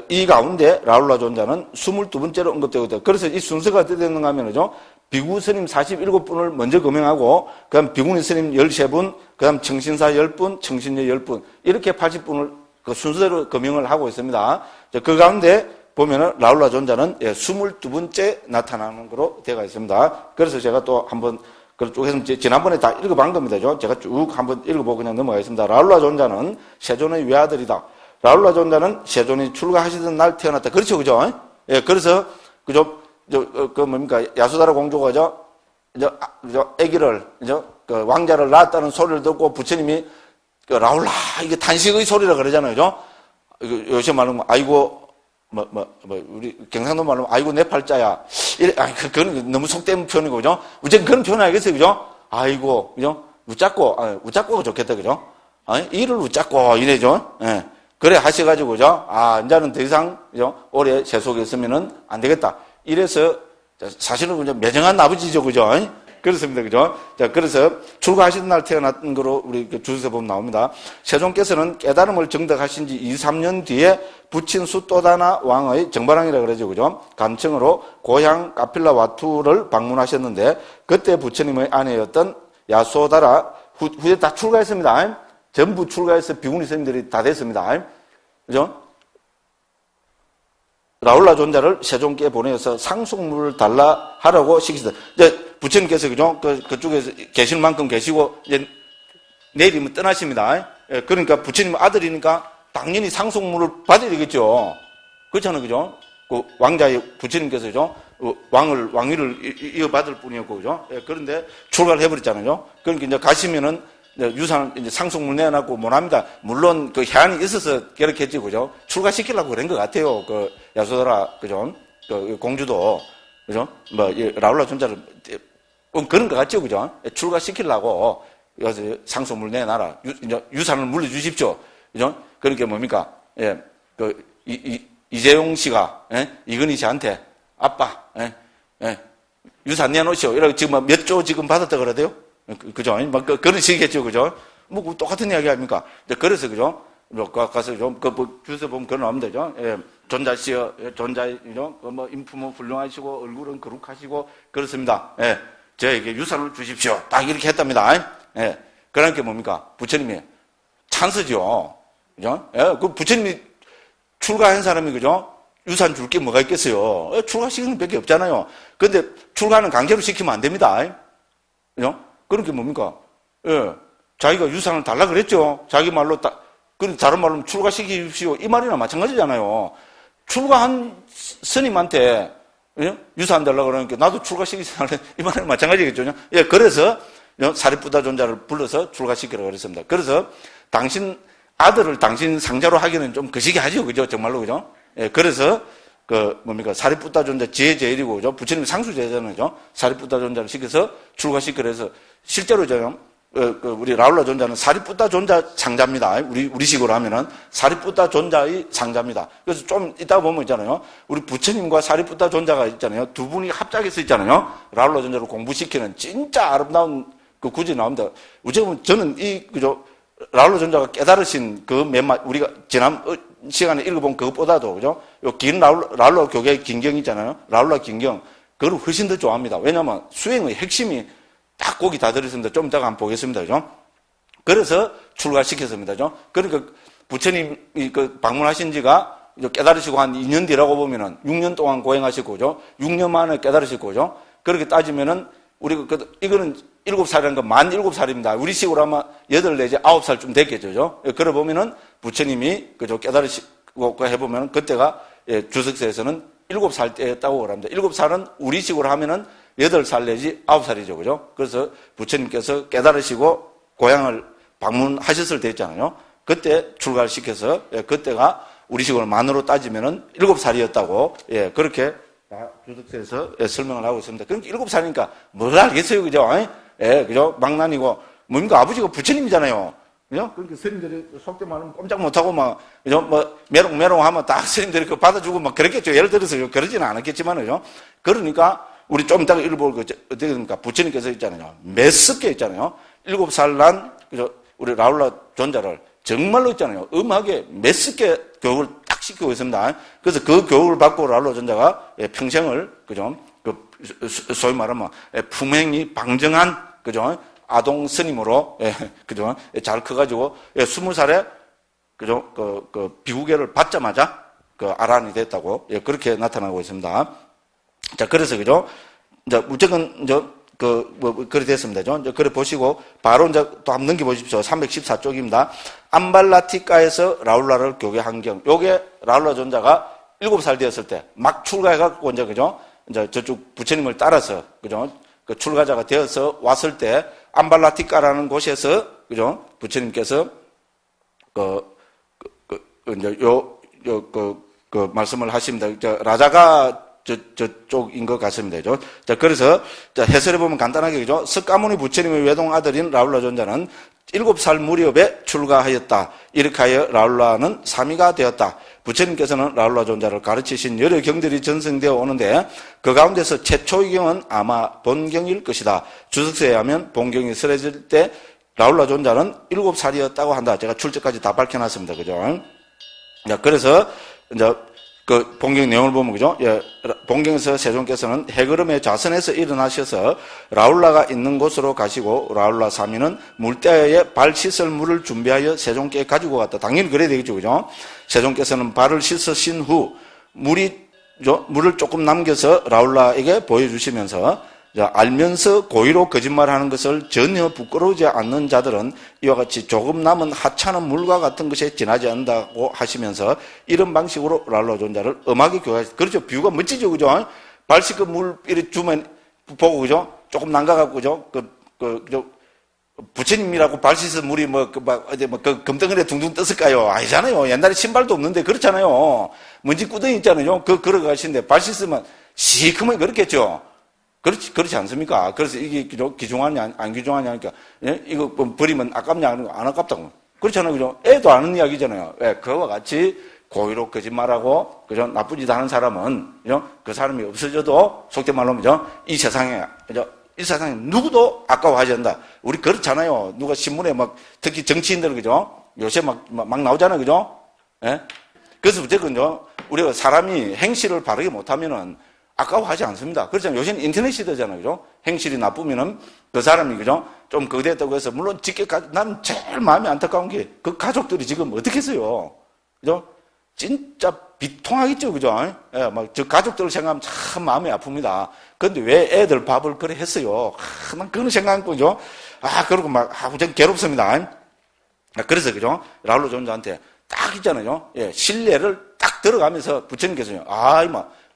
이 가운데 라울라 존자는 22번째로 언급되고 있다. 그래서 이 순서가 어떻게 되는가 하면요. 비구 스님 47분을 먼저 금영하고, 그 다음 비구니 스님 13분, 그 다음 청신사 10분, 청신녀 10분, 이렇게 80분을 그 순서대로 금영을 하고 있습니다. 그 가운데 보면은 라울라 존자는 22번째 나타나는 거로 되어 있습니다. 그래서 제가 또 한번 쭉 해서 지난번에 다 읽어본 겁니다. 제가 쭉 한번 읽어보고 그냥 넘어가겠습니다. 라울라 존자는 세존의 외아들이다. 라울라 존자는 세존이 출가하시던 날 태어났다. 그렇죠, 그죠? 예, 그래서 야수다라 공주가 아기를 왕자를 낳았다는 소리를 듣고 부처님이 라울라 이게 탄식의 소리라 그러잖아요, 그죠? 요새 말하면 아이고 우리 경상도 말로 아이고 내 팔자야. 그건 너무 속된 표현이고, 그죠? 어쨌든 그런 표현 알겠어요, 그죠? 아이고, 그죠? 웃잡고가 좋겠다, 그죠? 이를 웃잡고 이래죠? 예. 그래 하셔가지고, 그죠? 이제는 더 이상, 그죠? 오래 세속에 있으면은 안 되겠다. 이래서, 사실은 그냥 매정한 아버지죠, 그죠? 그렇습니다, 그죠? 자, 그래서 출가하시던 날 태어난 거로 우리 주석에 보면 나옵니다. 세종께서는 깨달음을 정득하신 지 2, 3년 뒤에 부친 수또다나 왕의 정발왕이라고 그러죠, 그죠? 간청으로 고향 카필라 와투를 방문하셨는데, 그때 부처님의 아내였던 야소다라, 후에 다 출가했습니다. 전부 출가해서 비구니 스님들이 다 됐습니다. 그죠? 라울라 존자를 세종께 보내서 상속물을 달라 하라고 시키시다. 이제 부처님께서 그죠? 그쪽에서 계실 만큼 계시고 이제 내일이면 떠나십니다. 그러니까 부처님 아들이니까 당연히 상속물을 받아야 되겠죠. 그렇잖아요, 그죠? 그 왕자의 부처님께서 그죠? 왕위를 이어받을 뿐이었고, 그죠? 그런데 출가를 해버렸잖아요. 그러니까 이제 가시면은 유산을 이제 상속물 내놔고 못합니다. 물론 그 해안이 있어서 그렇겠지, 그죠? 출가시키려고 그런 것 같아요. 그 야소다라, 그죠? 그 공주도, 그죠? 라울라 존자를 그런 것 같죠, 그죠? 출가시키려고 여기서 상속물 내놔라. 유산을 물려주십시오. 그죠? 그러니까 뭡니까? 예, 이재용 씨가, 이건희 씨한테 아빠, 유산 내놓으시오. 이러고 지금 몇 조 지금 받았다 그러대요? 그죠? 그런 식이겠죠, 그죠? 똑같은 이야기 아닙니까? 그래서, 그죠? 가서 좀, 주소 보면 그런 나오면 되죠? 예, 존자씨여, 존자이죠? 인품은 훌륭하시고, 얼굴은 거룩하시고, 그렇습니다. 예, 저에게 유산을 주십시오. 딱 이렇게 했답니다. 예, 그러니까 뭡니까? 부처님이 찬스죠. 그죠? 예, 그 부처님이 출가한 사람이, 그죠? 유산 줄 게 뭐가 있겠어요? 출가시키는 밖에 없잖아요. 근데 출가는 강제로 시키면 안 됩니다. 그죠? 그러니까 뭡니까? 예. 자기가 유산을 달라 그랬죠. 자기 말로 다른 말로 출가시키십시오. 이 말이나 마찬가지잖아요. 출가한 스님한테, 예? 유산 달라 그러니까 나도 출가시키자. 이 말이나 마찬가지겠죠. 예. 그래서 사리푸다 존자를 불러서 출가시키라고 그랬습니다. 그래서 당신 아들을 당신 상자로 하기는 좀 거시기 하죠. 그죠? 정말로, 그죠? 예. 그래서 사리푸다 존자 지혜제일이고, 그죠? 부처님 상수제잖아요. 그죠? 사리푸다 존자를 시켜서 출가시키라 해서 실제로 우리 라울라 존자는 사리푸다 존자 상자입니다. 우리식으로 하면은 사리푸다 존자의 상자입니다. 그래서 좀 이따 보면 있잖아요. 우리 부처님과 사리푸다 존자가 있잖아요. 두 분이 합작해서 있잖아요. 라울라 존자를 공부시키는 진짜 아름다운 그 구절이 나옵니다. 어쨌든 저는 그죠? 라울라 존자가 깨달으신 우리가 지난 시간에 읽어본 그것보다도, 그죠? 긴 라울라 교계의 긴경 있잖아요. 라울라 긴경. 그걸 훨씬 더 좋아합니다. 왜냐하면 수행의 핵심이 딱 거기 다 들어있습니다. 좀 이따가 한번 보겠습니다. 그죠? 그래서 출가시켰습니다. 그죠? 그러니까 부처님이 방문하신 지가 깨달으시고 한 2년 뒤라고 보면은 6년 동안 고행하시고, 그죠? 6년 만에 깨달으시고, 그죠? 그렇게 따지면은 우리가 이거는 7살이라는 건 만 7살입니다. 우리 식으로 하면 8 내지 9살쯤 됐겠죠. 그죠? 그래 보면은 부처님이 그죠? 깨달으시고 해보면은 그때가 주석서에서는 7살 때였다고 그럽니다. 7살은 우리 식으로 하면은 8살 내지 9살이죠. 그죠? 그래서 부처님께서 깨달으시고 고향을 방문하셨을 때 있잖아요. 그때 출가를 시켜서, 그때가 우리식으로 만으로 따지면은 7살이었다고, 그렇게 주석서에서 설명을 하고 있습니다. 그러니까 7살이니까 뭘 알겠어요. 그죠? 그죠? 망난이고, 뭡니까? 아버지가 부처님이잖아요. 그죠? 그러니까 스님들이 속된 말하면 꼼짝 못하고 그죠? 메롱메롱 하면 딱 스님들이 그 받아주고 그랬겠죠. 예를 들어서 그러지는 않았겠지만, 그죠? 그러니까, 우리 좀 이따가 읽어볼 거, 어떻게 됩니까? 부처님께서 있잖아요. 메스게 있잖아요. 7살 난, 그죠? 우리 라울라 존자를 정말로 있잖아요. 음악에 메스게 교육을 딱 시키고 있습니다. 그래서 그 교육을 받고 라울라 존자가 평생을, 그죠? 소위 말하면 품행이 방정한, 그죠? 아동 스님으로, 그죠? 잘 커가지고, 20살에, 그죠? 비구계를 받자마자, 아란이 됐다고, 그렇게 나타나고 있습니다. 자, 그래서, 그죠? 이제, 무조건, 그래 됐습니다. 이제, 그래 보시고, 바로 이제 또 한번 넘겨보십시오. 314쪽입니다. 암발라티카에서 라울라를 교계한 경. 요게 라울라 존자가 7살 되었을 때, 막 출가해갖고, 이제, 그죠? 이제 저쪽 부처님을 따라서, 그죠? 그 출가자가 되어서 왔을 때, 암발라티카라는 곳에서, 그죠? 부처님께서, 이제 말씀을 하십니다. 라자가 저쪽인 것 같습니다. 그죠? 자, 그래서, 해설해보면 간단하게, 그죠? 석가모니 부처님의 외동 아들인 라울라 존자는 7살 무렵에 출가하였다. 이렇게 하여 라울라는 사미가 되었다. 부처님께서는 라울라 존자를 가르치신 여러 경들이 전승되어 오는데 그 가운데서 최초의 경은 아마 본경일 것이다. 주석서에 의하면 본경이 쓰러질 때 라울라 존자는 7살이었다고 한다. 제가 출처까지 다 밝혀놨습니다. 그죠? 그래서 이제 그 본경 내용을 보면 그죠? 본경에서 세종께서는 해걸음의 좌선에서 일어나셔서 라울라가 있는 곳으로 가시고 라울라 사미는 물대에 발 씻을 물을 준비하여 세종께 가지고 갔다. 당연히 그래야 되겠죠. 그죠? 세종께서는 발을 씻으신 후 물을 조금 남겨서 라울라에게 보여주시면서 알면서 고의로 거짓말하는 것을 전혀 부끄러우지 않는 자들은 이와 같이 조금 남은 하찮은 물과 같은 것에 지나지 않는다고 하시면서 이런 방식으로 라울라 존자를 엄하게 교육하셨다. 그렇죠. 비유가 멋지죠. 그죠? 발 씻고 물 이렇게 주면 보고, 그죠? 조금 남가갖고, 그죠? 부처님이라고 발 씻은 물이 금덩어리에 둥둥 떴을까요? 아니잖아요. 옛날에 신발도 없는데 그렇잖아요. 먼지 구덩이 있잖아요. 걸어가시는데 발 씻으면 시커멓게 그렇겠죠. 그렇지 않습니까? 그래서 이게 귀중하냐, 안 귀중하냐 하니까, 이거 버리면 아깝냐, 안 아깝다고. 그렇잖아요. 그죠? 애도 아는 이야기잖아요. 그와 같이 고의로 거짓말하고, 그죠? 나쁜 짓 하는 사람은, 그죠? 그 사람이 없어져도, 속된 말로, 그죠? 이 세상에, 그죠? 이 세상에 누구도 아까워하지 않는다. 우리 그렇잖아요. 누가 신문에 특히 정치인들, 그죠? 요새 막 나오잖아요. 그죠? 그래서 어쨌든요, 우리가 사람이 행실을 바르게 못하면은, 아까워하지 않습니다. 그렇잖아요. 요새는 인터넷 시대잖아요. 그죠? 행실이 나쁘면은 그 사람이, 그죠? 좀 그랬다고 해서, 물론 나는 제일 마음이 안타까운 게 그 가족들이 지금 어떻게 했어요? 그죠? 진짜 비통하겠죠. 그죠? 저 가족들을 생각하면 참 마음이 아픕니다. 그런데 왜 애들 밥을 그래 했어요? 난 그런 생각은, 그죠? 그러고 전 괴롭습니다. 그래서, 그죠? 라울라 존자한테 딱 있잖아요. 신뢰를 딱 들어가면서 부처님께서요.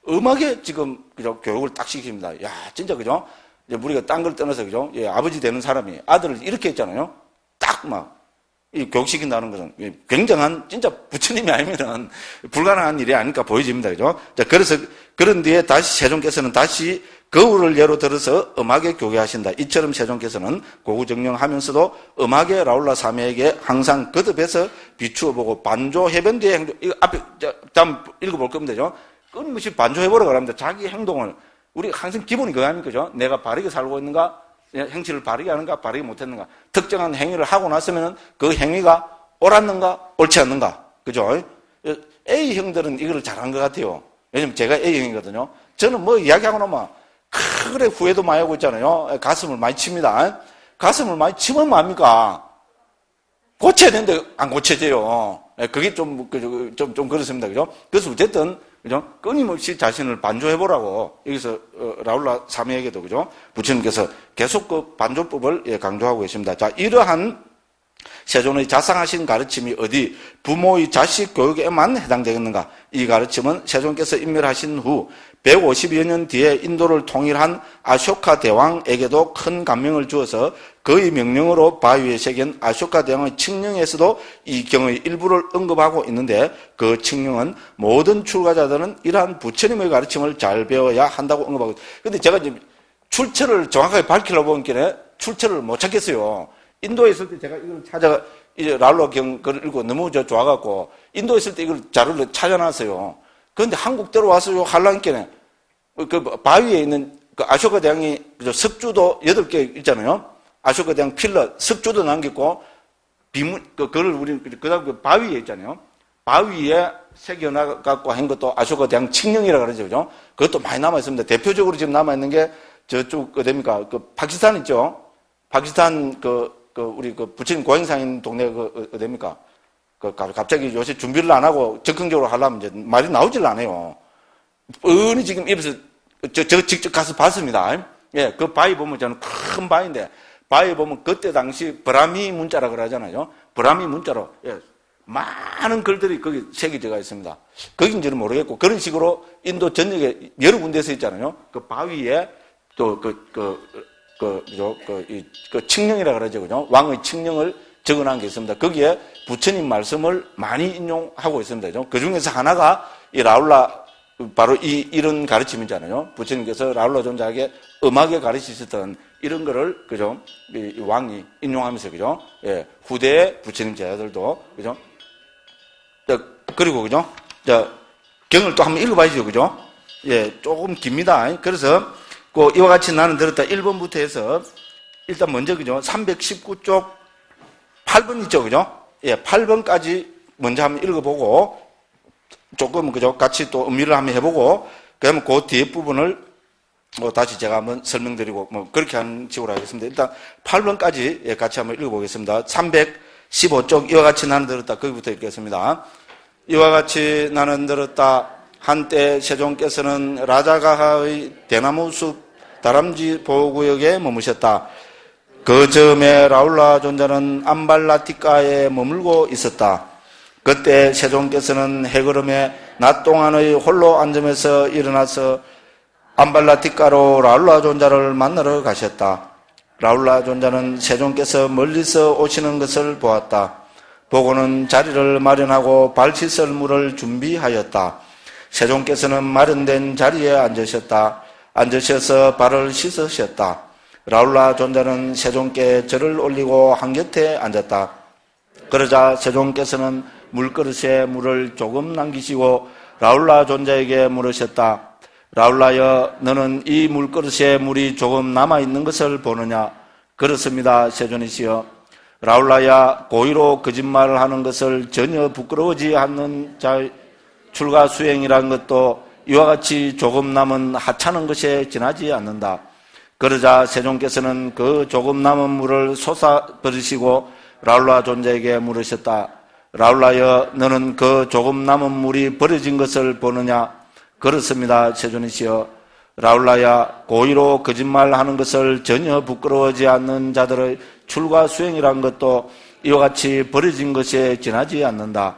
음악에 지금, 그죠? 교육을 딱 시킵니다. 야, 진짜, 그죠? 이제 우리가 딴 걸 떠나서, 그죠? 아버지 되는 사람이 아들을 이렇게 했잖아요. 딱 이 교육시킨다는 것은 굉장한, 진짜 부처님이 아니면은 불가능한 일이 아닐까 보여집니다. 그죠? 자, 그래서, 그런 뒤에 다시 세종께서는 다시 거울을 예로 들어서 음악에 교계하신다. 이처럼 세종께서는 고구정령하면서도 음악에 라울라 사미에게 항상 거듭해서 비추어 보고 반조 해변대의 행동, 이거 앞에, 다음 읽어볼 겁니다. 그죠? 끊임없이 반조해보라고 합니다. 자기 행동을. 우리 항상 기본이 그거 아닙니까? 그죠? 내가 바르게 살고 있는가? 행실을 바르게 하는가? 바르게 못했는가? 특정한 행위를 하고 났으면 그 행위가 옳았는가? 옳지 않는가? 그죠? A형들은 이걸 잘한 것 같아요. 왜냐면 제가 A형이거든요. 저는 이야기하고 나면 그래 후회도 많이 하고 있잖아요. 가슴을 많이 칩니다. 가슴을 많이 치면 뭐합니까? 고쳐야 되는데 안 고쳐져요. 그게 좀 그렇습니다. 그죠? 그래서 어쨌든, 그죠? 끊임없이 자신을 반조해보라고, 여기서, 라울라 사미에게도, 그죠? 부처님께서 계속 그 반조법을 강조하고 계십니다. 자, 이러한 세존의 자상하신 가르침이 어디 부모의 자식 교육에만 해당되겠는가? 이 가르침은 세존께서 인멸하신 후 150여 년 뒤에 인도를 통일한 아쇼카 대왕에게도 큰 감명을 주어서 그의 명령으로 바위에 새긴 아쇼카 대왕의 칙령에서도 이 경의 일부를 언급하고 있는데 그 칙령은 모든 출가자들은 이러한 부처님의 가르침을 잘 배워야 한다고 언급하고 있습니다. 그런데 제가 이제 출처를 정확하게 밝히려고 보니까 출처를 못 찾겠어요. 인도에 있을 때 제가 이걸 찾아가 이제 라울라 경을 읽고 너무 좋아갖고 인도에 있을 때 이걸 자료를 찾아놨어요. 그런데 한국 들어와서 요 하려니까 그 바위에 있는 그 아쇼카 대왕이 석주도 8개 있잖아요. 아쇼카 대왕 필러 석주도 남겼고 비문 그걸 우리 그다음 그 바위에 있잖아요. 바위에 새겨놔갖고 한 것도 아쇼카 대왕 칙령이라 그러죠, 그죠? 그것도 많이 남아 있습니다. 대표적으로 지금 남아 있는 게 저쪽 어디입니까? 그 파키스탄 있죠. 파키스탄 우리 그 부처님 고행상인 동네 어디입니까? 갑자기 요새 준비를 안 하고 적극적으로 하려면 이제 말이 나오질 않아요. 뻔히 지금 입에서 저 직접 가서 봤습니다. 예, 그 바위 보면 저는 큰 바위인데 바위 보면 그때 당시 브라미 문자라 그러잖아요. 브라미 문자로 예, 많은 글들이 거기 새겨져 있습니다. 거긴지는 모르겠고 그런 식으로 인도 전역에 여러 군데서 있잖아요. 그 바위에 또 칙령이라 그러죠, 그죠? 왕의 칙령을 적어놓은 게 있습니다. 거기에 부처님 말씀을 많이 인용하고 있습니다. 그죠? 그 중에서 하나가 이 라울라, 바로 이런 가르침이잖아요. 부처님께서 라울라 존자에게 음하게 가르치셨던 이런 거를, 그죠? 이 왕이 인용하면서, 그죠? 예, 후대의 부처님 제자들도, 그죠? 그리고, 그죠? 자, 경을 또 한번 읽어봐야죠, 그죠? 예, 조금 깁니다. 그래서, 이와 같이 나는 들었다 1번부터 해서, 일단 먼저, 그죠? 319쪽 8번 있죠, 그죠? 예, 8번까지 먼저 한번 읽어보고, 조금, 그죠? 같이 또 음미를 한번 해보고, 그러면 그 뒤에 부분을 다시 제가 한번 설명드리고, 그렇게 하는 식으로 하겠습니다. 일단 8번까지 예, 같이 한번 읽어보겠습니다. 315쪽, 이와 같이 나는 들었다. 거기부터 읽겠습니다. 이와 같이 나는 들었다. 한때 세종께서는 라자가하의 대나무숲 다람쥐 보호구역에 머무셨다. 그 즈음에 라울라 존자는 암발라티카에 머물고 있었다. 그때 세종께서는 해걸음에 낮 동안의 홀로 앉으면서 일어나서 암발라티카로 라울라 존자를 만나러 가셨다. 라울라 존자는 세종께서 멀리서 오시는 것을 보았다. 보고는 자리를 마련하고 발 씻을 물을 준비하였다. 세종께서는 마련된 자리에 앉으셨다. 앉으셔서 발을 씻으셨다. 라울라 존자는 세종께 절을 올리고 한곁에 앉았다. 그러자 세종께서는 물그릇에 물을 조금 남기시고 라울라 존자에게 물으셨다. 라울라여, 너는 이 물그릇에 물이 조금 남아있는 것을 보느냐? 그렇습니다, 세존이시여. 라울라야, 고의로 거짓말을 하는 것을 전혀 부끄러워지 않는 자의 출가 수행이라는 것도 이와 같이 조금 남은 하찮은 것에 지나지 않는다. 그러자 세종께서는 그 조금 남은 물을 쏟아버리시고 라울라 존자에게 물으셨다. 라울라여, 너는 그 조금 남은 물이 버려진 것을 보느냐? 그렇습니다, 세존이시여. 라울라야, 고의로 거짓말하는 것을 전혀 부끄러워하지 않는 자들의 출가 수행이란 것도 이와 같이 버려진 것에 지나지 않는다.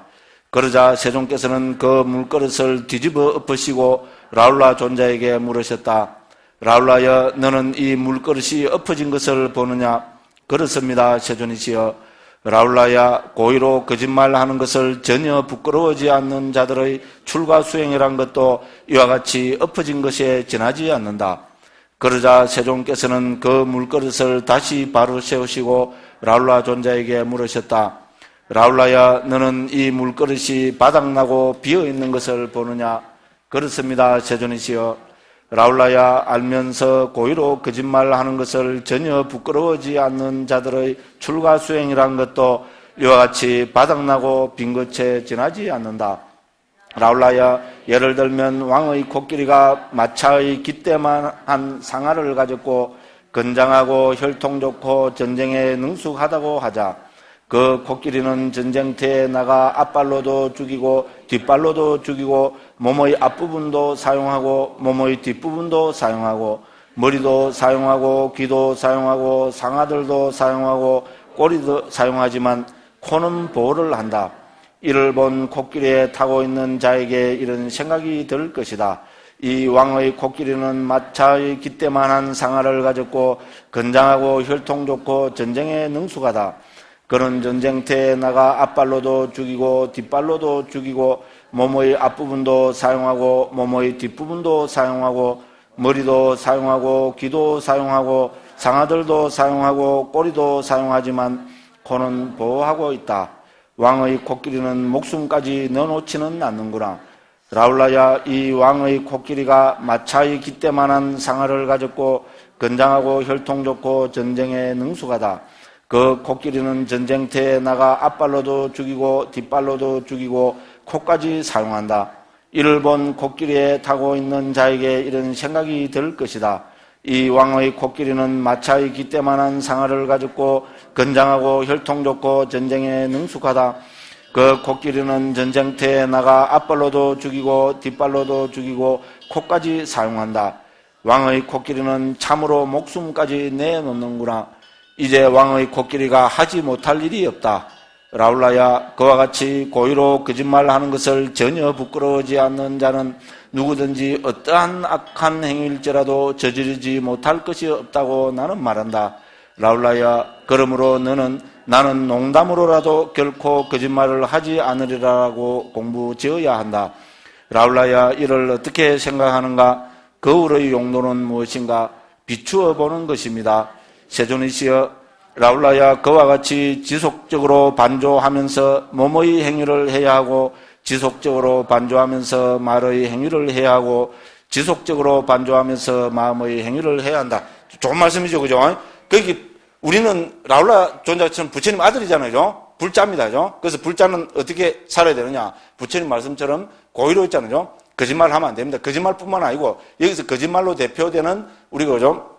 그러자 세종께서는 그 물그릇을 뒤집어 엎으시고 라울라 존자에게 물으셨다. 라울라여, 너는 이 물그릇이 엎어진 것을 보느냐? 그렇습니다, 세존이시여. 라울라야, 고의로 거짓말하는 것을 전혀 부끄러워하지 않는 자들의 출가 수행이란 것도 이와 같이 엎어진 것에 지나지 않는다. 그러자 세종께서는 그 물그릇을 다시 바로 세우시고 라울라 존자에게 물으셨다. 라울라야, 너는 이 물그릇이 바닥나고 비어있는 것을 보느냐? 그렇습니다, 세존이시여. 라울라야, 알면서 고의로 거짓말하는 것을 전혀 부끄러워하지 않는 자들의 출가 수행이란 것도 이와 같이 바닥나고 빈 것에 지나지 않는다. 라울라야, 예를 들면 왕의 코끼리가 마차의 깃대만한 상아를 가졌고 건장하고 혈통 좋고 전쟁에 능숙하다고 하자. 그 코끼리는 전쟁터에 나가 앞발로도 죽이고 뒷발로도 죽이고 몸의 앞부분도 사용하고 몸의 뒷부분도 사용하고 머리도 사용하고 귀도 사용하고 상아들도 사용하고 꼬리도 사용하지만 코는 보호를 한다. 이를 본 코끼리에 타고 있는 자에게 이런 생각이 들 것이다. 이 왕의 코끼리는 마차의 깃대만한 상아를 가졌고 건장하고 혈통 좋고 전쟁에 능숙하다. 그는 전쟁터에 나가 앞발로도 죽이고 뒷발로도 죽이고 몸의 앞부분도 사용하고 몸의 뒷부분도 사용하고 머리도 사용하고 귀도 사용하고 상아들도 사용하고 꼬리도 사용하지만 코는 보호하고 있다. 왕의 코끼리는 목숨까지 넣어놓지는 않는구나. 라울라야, 이 왕의 코끼리가 마차의 깃대만한 상아를 가졌고 건장하고 혈통 좋고 전쟁에 능숙하다. 그 코끼리는 전쟁터에 나가 앞발로도 죽이고 뒷발로도 죽이고 코까지 사용한다. 이를 본 코끼리에 타고 있는 자에게 이런 생각이 들 것이다. 이 왕의 코끼리는 마차의 깃대만한 상아를 가졌고 건장하고 혈통 좋고 전쟁에 능숙하다. 그 코끼리는 전쟁터에 나가 앞발로도 죽이고 뒷발로도 죽이고 코까지 사용한다. 왕의 코끼리는 참으로 목숨까지 내놓는구나. 이제 왕의 코끼리가 하지 못할 일이 없다. 라울라야, 그와 같이 고의로 거짓말하는 것을 전혀 부끄러워하지 않는 자는 누구든지 어떠한 악한 행위일지라도 저지르지 못할 것이 없다고 나는 말한다. 라울라야, 그러므로 나는 농담으로라도 결코 거짓말을 하지 않으리라고 공부지어야 한다. 라울라야, 이를 어떻게 생각하는가? 거울의 용도는 무엇인가? 비추어 보는 것입니다. 세존이시여, 라울라야, 그와 같이 지속적으로 반조하면서 몸의 행위를 해야 하고 지속적으로 반조하면서 말의 행위를 해야 하고 지속적으로 반조하면서 마음의 행위를 해야 한다. 좋은 말씀이죠, 그죠? 거기 우리는 라울라 존자처럼 부처님 아들이잖아요, 그죠? 불자입니다, 그죠? 그래서 불자는 어떻게 살아야 되느냐? 부처님 말씀처럼 고의로 있잖아요. 거짓말 하면 안 됩니다. 거짓말뿐만 아니고 여기서 거짓말로 대표되는 우리가 그죠?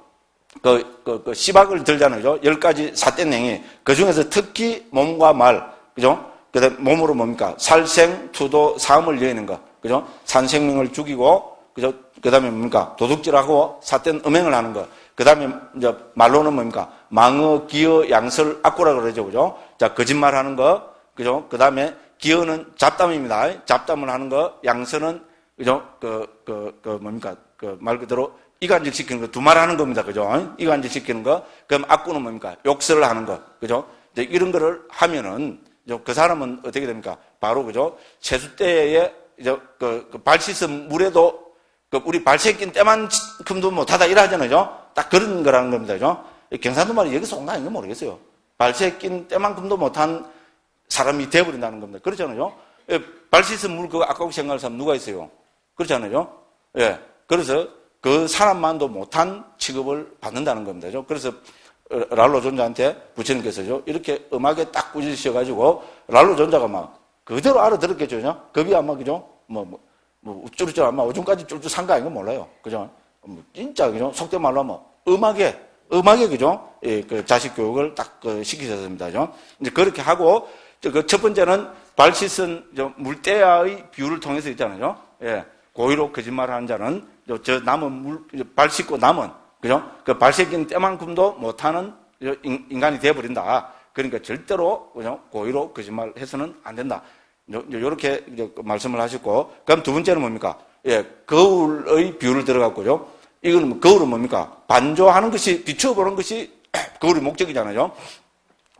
시박을 들잖아요. 10가지 삿된 행위. 그 중에서 특히 몸과 말, 그죠? 그 다음에 몸으로 뭡니까? 살생, 투도, 사음을 여의는 거. 그죠? 산생명을 죽이고, 그죠? 그 다음에 뭡니까? 도둑질하고 삿된 음행을 하는 거. 그 다음에 이제 말로는 뭡니까? 망어, 기어, 양설, 악구라 그러죠. 그죠? 자, 거짓말 하는 거. 그죠? 그 다음에 기어는 잡담입니다. 잡담을 하는 거. 양설은, 그죠? 뭡니까? 말 그대로 이간질 시키는 거, 두말하는 겁니다. 그죠? 이간질 시키는 거. 그럼 악구는 뭡니까? 욕설을 하는 거. 그죠? 이제 이런 거를 하면은, 그 사람은 어떻게 됩니까? 바로, 그죠? 세숫대에, 이제, 발 씻은 물에도, 우리 발 씻긴 때만큼도 못하다 이러잖아요. 딱 그런 거라는 겁니다. 그죠? 경상도 말이 여기서 온 거 아닌가 모르겠어요. 발 씻긴 때만큼도 못한 사람이 되어버린다는 겁니다. 그렇잖아요. 발 씻은 물 그거 아까워 생각하는 사람 누가 있어요? 그렇잖아요. 예. 그래서 그 사람만도 못한 취급을 받는다는 겁니다. 그래서 랄로 존자한테 부처님께서죠. 이렇게 음악에 딱 꾸짖으셔가지고 랄로 존자가 막 그대로 알아들었겠죠. 겁이 아마 그죠? 쭈르쭈 아마 오줌까지 쭈르쭈 산 거 아닌가 몰라요. 그죠? 진짜 그죠? 속된 말로 하면 음악에 그죠? 예, 그 자식 교육을 딱 시키셨습니다. 그죠? 이제 그렇게 하고 그 첫 번째는 발 씻은 물대야의 비유를 통해서 있잖아요. 예, 고의로 거짓말하는 자는 저 남은 발 씻고 남은 그죠? 그 발 씻긴 때만큼도 못하는 인간이 되어버린다. 그러니까 절대로 그죠? 고의로 거짓말해서는 안 된다. 이렇게 말씀을 하셨고, 그럼 두 번째는 뭡니까? 예, 거울의 비유를 들어갔고요. 이거는 거울은 뭡니까? 반조하는 것이 비추어보는 것이 거울의 목적이잖아요.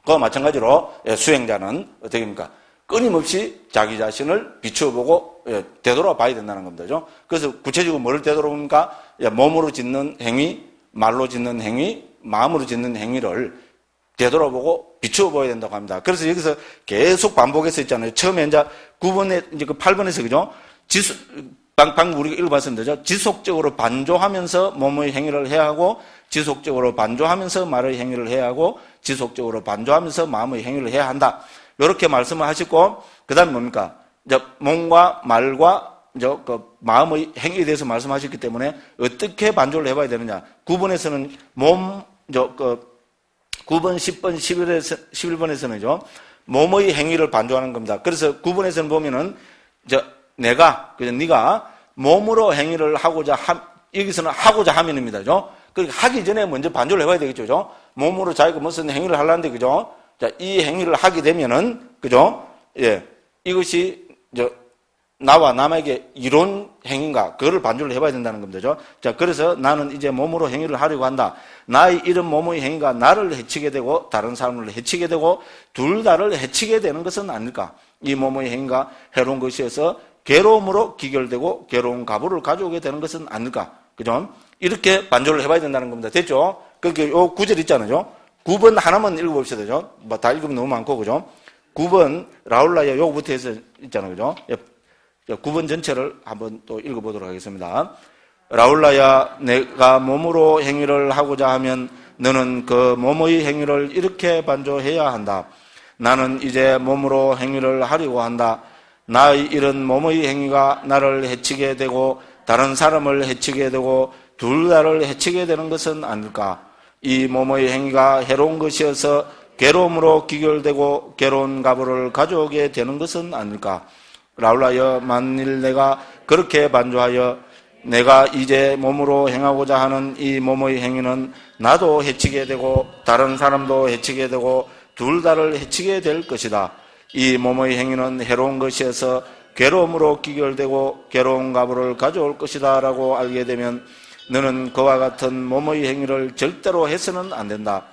그와 마찬가지로 수행자는 어떻게 됩니까? 끊임없이 자기 자신을 비추어보고 되돌아봐야 된다는 겁니다. 그래서 구체적으로 뭐를 되돌아봅니까? 몸으로 짓는 행위, 말로 짓는 행위, 마음으로 짓는 행위를 되돌아보고 비추어봐야 된다고 합니다. 그래서 여기서 계속 반복해서 있잖아요. 처음에 이제 9번에, 이제 그 8번에서 그죠? 방금 우리가 읽어봤습니다. 지속적으로 반조하면서 몸의 행위를 해야 하고, 지속적으로 반조하면서 말의 행위를 해야 하고, 지속적으로 반조하면서 마음의 행위를 해야 한다. 이렇게 말씀을 하시고, 그 다음에 뭡니까? 이제 몸과 말과 이제 그 마음의 행위에 대해서 말씀하셨기 때문에 어떻게 반조를 해봐야 되느냐. 9번에서는 9번, 10번, 11번에서는요, 몸의 행위를 반조하는 겁니다. 그래서 9번에서는 보면은, 네가 몸으로 행위를 여기서는 하고자 하면입니다. 그죠? 그러니까 하기 전에 먼저 반조를 해봐야 되겠죠. 그죠? 몸으로 자기가 무슨 행위를 하려는데, 그죠? 자, 이 행위를 하게 되면은, 그죠? 예. 이것이, 나와 남에게 이론 행위인가? 그거를 반조를 해봐야 된다는 겁니다. 자, 그래서 나는 이제 몸으로 행위를 하려고 한다. 나의 이런 몸의 행위가 나를 해치게 되고 다른 사람을 해치게 되고 둘 다를 해치게 되는 것은 아닐까? 이 몸의 행위가 해로운 것이어서 괴로움으로 기결되고 괴로운 가부를 가져오게 되는 것은 아닐까? 그죠? 이렇게 반조를 해봐야 된다는 겁니다. 됐죠? 그렇게 요 구절 있잖아요. 9번 하나만 읽어봅시다. 그죠? 뭐 다 읽으면 너무 많고, 그죠? 9번 라울라야 요거부터 해서 있잖아요. 그죠? 9번 전체를 한번 또 읽어보도록 하겠습니다. 라울라야, 내가 몸으로 행위를 하고자 하면 너는 그 몸의 행위를 이렇게 반조해야 한다. 나는 이제 몸으로 행위를 하려고 한다. 나의 이런 몸의 행위가 나를 해치게 되고 다른 사람을 해치게 되고 둘 다를 해치게 되는 것은 아닐까? 이 몸의 행위가 해로운 것이어서 괴로움으로 기결되고 괴로운 가부를 가져오게 되는 것은 아닐까? 라울라여, 만일 내가 그렇게 반조하여 내가 이제 몸으로 행하고자 하는 이 몸의 행위는 나도 해치게 되고 다른 사람도 해치게 되고 둘 다를 해치게 될 것이다. 이 몸의 행위는 해로운 것이어서 괴로움으로 기결되고 괴로운 가부를 가져올 것이다 라고 알게 되면 너는 그와 같은 몸의 행위를 절대로 해서는 안 된다.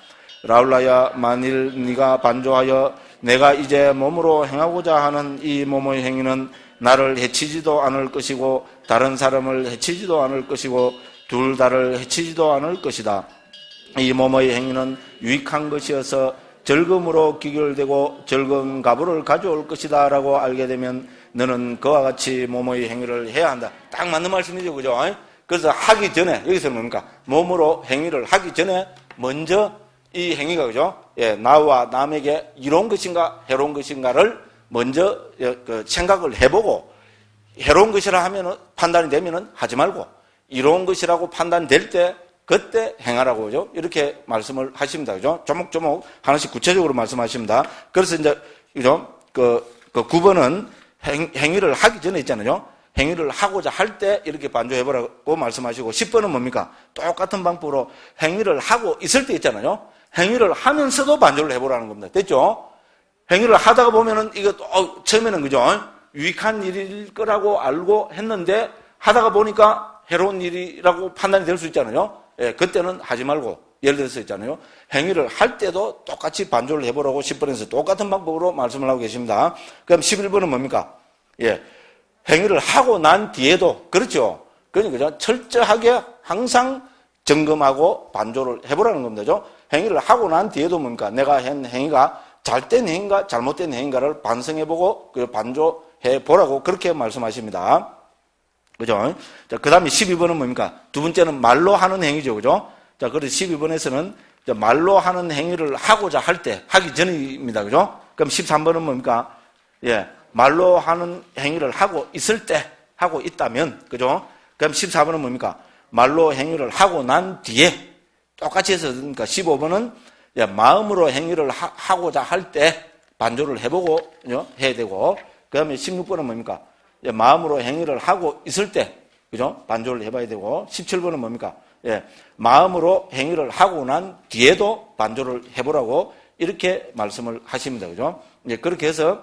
라울라야, 만일 네가 반조하여 내가 이제 몸으로 행하고자 하는 이 몸의 행위는 나를 해치지도 않을 것이고 다른 사람을 해치지도 않을 것이고 둘 다를 해치지도 않을 것이다. 이 몸의 행위는 유익한 것이어서 즐거움으로 기결되고 즐거운 가부를 가져올 것이다 라고 알게 되면 너는 그와 같이 몸의 행위를 해야 한다. 딱 맞는 말씀이죠. 그죠? 그래서 하기 전에, 여기서는 뭡니까? 몸으로 행위를 하기 전에 먼저 이 행위가, 그죠? 예, 나와 남에게 이로운 것인가 해로운 것인가를 먼저 생각을 해보고, 해로운 것이라 하면 판단이 되면은 하지 말고, 이로운 것이라고 판단될 때 그때 행하라고, 그죠? 이렇게 말씀을 하십니다. 그죠? 조목조목 하나씩 구체적으로 말씀하십니다. 그래서 이제, 그죠? 그 9번은 행위를 하기 전에 있잖아요. 행위를 하고자 할 때 이렇게 반조해보라고 말씀하시고, 10번은 뭡니까? 똑같은 방법으로 행위를 하고 있을 때 있잖아요. 행위를 하면서도 반조를 해보라는 겁니다. 됐죠? 행위를 하다가 보면은 이거 처음에는, 그죠? 유익한 일일 거라고 알고 했는데 하다가 보니까 해로운 일이라고 판단이 될 수 있잖아요. 예, 그때는 하지 말고, 예를 들어서 있잖아요. 행위를 할 때도 똑같이 반조를 해보라고 10번에서 똑같은 방법으로 말씀을 하고 계십니다. 그럼 11번은 뭡니까? 예. 행위를 하고 난 뒤에도, 그렇죠? 그러니까 철저하게 항상 점검하고 반조를 해보라는 겁니다. 행위를 하고 난 뒤에도 뭡니까? 내가 한 행위가 잘된 행위인가 잘못된 행위인가를 반성해보고 반조해보라고 그렇게 말씀하십니다. 그죠? 자, 그 다음에 12번은 뭡니까? 두 번째는 말로 하는 행위죠. 그죠? 자, 그래서 12번에서는 말로 하는 행위를 하고자 할 때, 하기 전입니다. 그죠? 그럼 13번은 뭡니까? 예. 말로 하는 행위를 하고 있을 때, 하고 있다면, 그죠? 그럼 14번은 뭡니까? 말로 행위를 하고 난 뒤에, 똑같이 해서, 그러니까 15번은 마음으로 행위를 하고자 할 때 반조를 해보고, 그죠? 해야 되고, 그 다음에 16번은 뭡니까? 마음으로 행위를 하고 있을 때, 그죠? 반조를 해봐야 되고, 17번은 뭡니까? 예, 마음으로 행위를 하고 난 뒤에도 반조를 해보라고 이렇게 말씀을 하십니다. 그죠? 이제 그렇게 해서,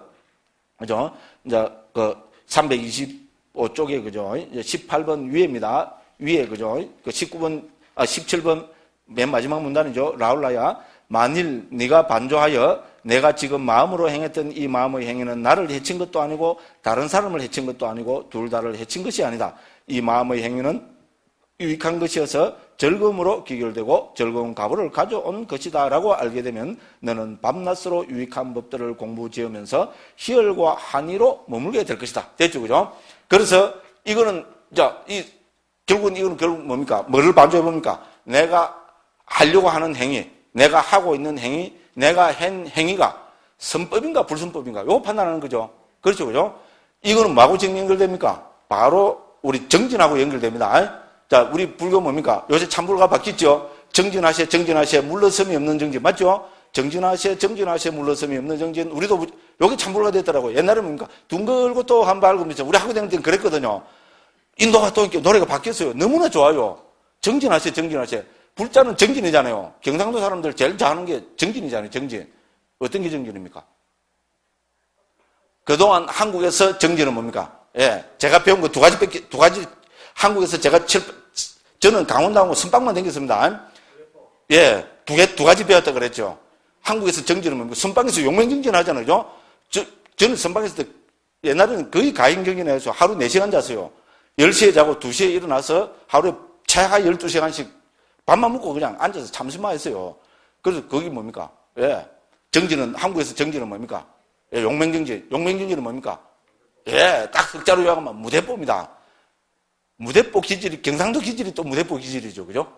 그죠? 이제 그 325쪽에, 그죠? 18번 위에입니다. 위에, 그죠? 그 17번 맨 마지막 문단이죠. 라울라야, 만일 네가 반조하여 내가 지금 마음으로 행했던 이 마음의 행위는 나를 해친 것도 아니고 다른 사람을 해친 것도 아니고 둘 다를 해친 것이 아니다. 이 마음의 행위는 유익한 것이어서 즐거움으로 기결되고 즐거운 가부를 가져온 것이다 라고 알게 되면 너는 밤낮으로 유익한 법들을 공부지으면서 희열과 한의로 머물게 될 것이다. 됐죠? 그죠? 그래서 이거는 결국은 뭡니까? 뭐를 반조해 봅니까? 내가 하려고 하는 행위, 내가 하고 있는 행위, 내가 한 행위가 선법인가 불선법인가 이거 판단하는 거죠. 그렇죠? 그죠? 이거는 뭐하고 연결됩니까? 바로 우리 정진하고 연결됩니다. 자, 우리 불교 뭡니까? 요새 참불가 바뀌었죠? 정진하시에 물러섬이 없는 정진. 맞죠? 정진하시에 물러섬이 없는 정진. 우리도 여기 참불가 됐더라고요. 옛날에 뭡니까? 둥글고 또 한 발 굽니다. 우리 학교 다닐 때는 그랬거든요. 인도가 또 노래가 바뀌었어요. 너무나 좋아요. 정진하시에. 불자는 정진이잖아요. 경상도 사람들 제일 잘하는 게 정진이잖아요. 정진. 어떤 게 정진입니까? 그동안 한국에서 정진은 뭡니까? 예. 제가 배운 거 두 가지, 한국에서 저는 강원도하고 선박만 다녔습니다. 예. 두 가지 배웠다 그랬죠. 한국에서 정진은 뭡니까? 선박에서 용맹정진 하잖아요. 그죠? 저는 선박에서 옛날에는 거의 가행정진 해서 하루 4시간 잤어요. 10시에 자고 2시에 일어나서 하루에 최하 12시간씩 밥만 먹고 그냥 앉아서 잠시만 했어요. 그래서 거기 뭡니까? 예. 정진은, 한국에서 정진은 뭡니까? 예, 용맹정진. 용맹정진은 뭡니까? 예, 딱 석자로 요약하면 무대포입니다. 무대포 기질이, 경상도 기질이 또 무대포 기질이죠. 그죠?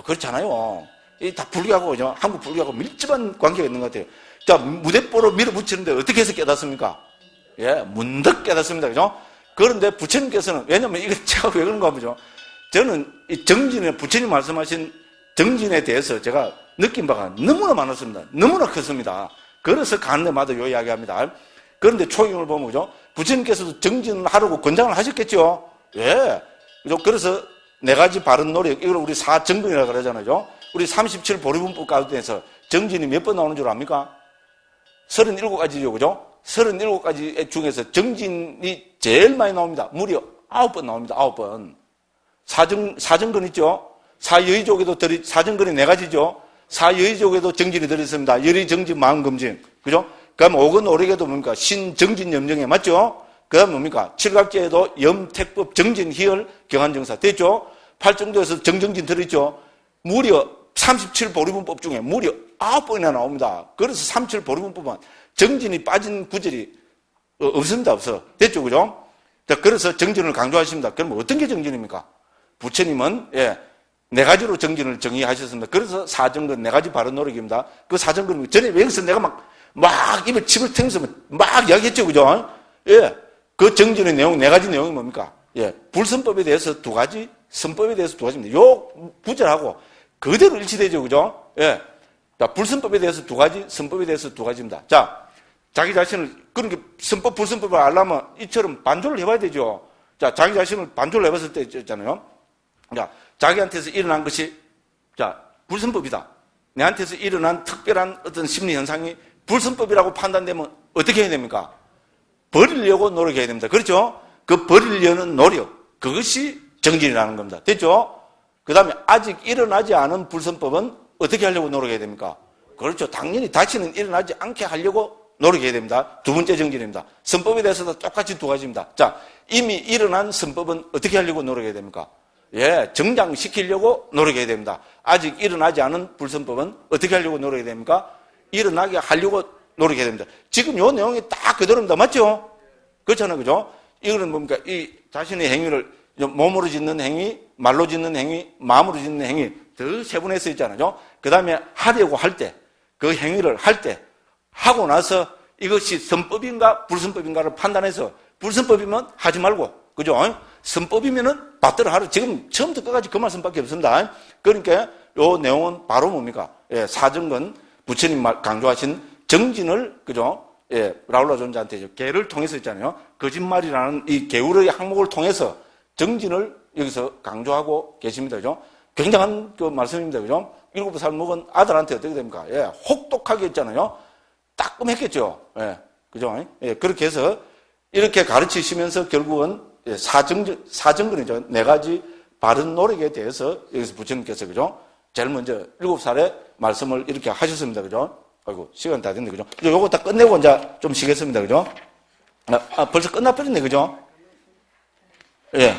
그렇잖아요. 이 다 불교하고, 그죠? 한국 불교하고 밀접한 관계가 있는 것 같아요. 자, 무대포로 밀어붙이는데 어떻게 해서 깨닫습니까? 예, 문득 깨닫습니다. 그죠? 그런데 부처님께서는, 왜냐면 이거 제가 왜 그런가 보죠. 저는 이 정진에, 부처님 말씀하신 정진에 대해서 제가 느낀 바가 너무나 많았습니다. 너무나 컸습니다. 그래서 가는 데마다 요 이야기 합니다. 그런데 초경을 보면, 그죠? 부처님께서도 정진을 하라고 권장을 하셨겠죠? 예. 그죠? 그래서 4가지 바른 노력, 이걸 우리 사정근이라고 그러잖아요. 우리 37보리분법 가운데서 정진이 몇 번 나오는 줄 압니까? 37가지죠. 그죠? 37가지 중에서 정진이 제일 많이 나옵니다. 무려 9번 나옵니다. 9번. 사정근 있죠? 사여의족에도 사정근이 4가지죠? 사여의족에도 정진이 들어있습니다. 열의 정진, 마음검진. 그죠? 그 다음 5근 오력에도 뭡니까? 신정진, 염정에 맞죠? 그 다음 뭡니까? 칠각제에도 염택법, 정진, 희열, 경한정사. 됐죠? 팔정도에서 정정진 들어있죠? 무려 37보리분법 중에 무려 9번이나 나옵니다. 그래서 37보리분법은 정진이 빠진 구절이 없습니다. 없어. 됐죠? 그죠? 자, 그래서 정진을 강조하십니다. 그러면 어떤 게 정진입니까? 부처님은, 예, 4가지로 정진을 정의하셨습니다. 그래서 사정근, 4가지 바른 노력입니다. 그 사정근, 전에 여기서 내가 막 입에 침을 탱면서 막 이야기했죠. 그죠? 예. 그 정진의 내용, 4가지 내용이 뭡니까? 예. 불선법에 대해서 2가지, 선법에 대해서 2가지입니다. 요 구절하고 그대로 일치되죠. 그죠? 예. 자, 불선법에 대해서 2가지, 선법에 대해서 2가지입니다. 자, 자기 자신을, 그런 게 선법, 불선법을 알려면 이처럼 반조를 해봐야 되죠. 자, 자기 자신을 반조를 해봤을 때 있잖아요. 자, 자기한테서 일어난 것이, 자, 불선법이다. 내한테서 일어난 특별한 어떤 심리 현상이 불선법이라고 판단되면 어떻게 해야 됩니까? 버리려고 노력해야 됩니다. 그렇죠? 그 버리려는 노력, 그것이 정진이라는 겁니다. 됐죠? 그 다음에 아직 일어나지 않은 불선법은 어떻게 하려고 노력해야 됩니까? 그렇죠. 당연히 다시는 일어나지 않게 하려고 노력해야 됩니다. 2번째 정진입니다. 선법에 대해서도 똑같이 2가지입니다. 자, 이미 일어난 선법은 어떻게 하려고 노력해야 됩니까? 예, 정장시키려고 노력해야 됩니다. 아직 일어나지 않은 불선법은 어떻게 하려고 노력해야 됩니까? 일어나게 하려고 노력해야 됩니다. 지금 요 내용이 딱 그대로입니다. 맞죠? 그렇잖아요. 그죠? 이거는 뭡니까? 이 자신의 행위를 몸으로 짓는 행위, 말로 짓는 행위, 마음으로 짓는 행위 더 세분해서 있잖아요. 그 다음에 하려고 할 때, 그 행위를 할 때, 하고 나서 이것이 선법인가 불선법인가를 판단해서 불선법이면 하지 말고, 그죠? 선법이면은 받들어 하라. 지금 처음부터 끝까지 그 말씀밖에 없습니다. 그러니까 요 내용은 바로 뭡니까? 예, 사정근 부처님 강조하신 정진을, 그죠? 예, 라울라 존자한테 개를 통해서 있잖아요. 거짓말이라는 이 개울의 항목을 통해서 정진을 여기서 강조하고 계십니다. 그죠? 굉장한 그 말씀입니다. 그죠? 7살 먹은 아들한테 어떻게 됩니까? 예, 혹독하게 했잖아요. 따끔했겠죠. 예, 그죠? 예, 그렇게 해서 이렇게 가르치시면서 결국은 예, 사정근이죠. 4가지 바른 노력에 대해서 여기서 부처님께서, 그죠? 제일 먼저 7살에 말씀을 이렇게 하셨습니다. 그죠? 아이고, 시간 다 됐네. 그죠? 요거 다 끝내고 이제 좀 쉬겠습니다. 그죠? 벌써 끝나버렸네. 그죠? 예.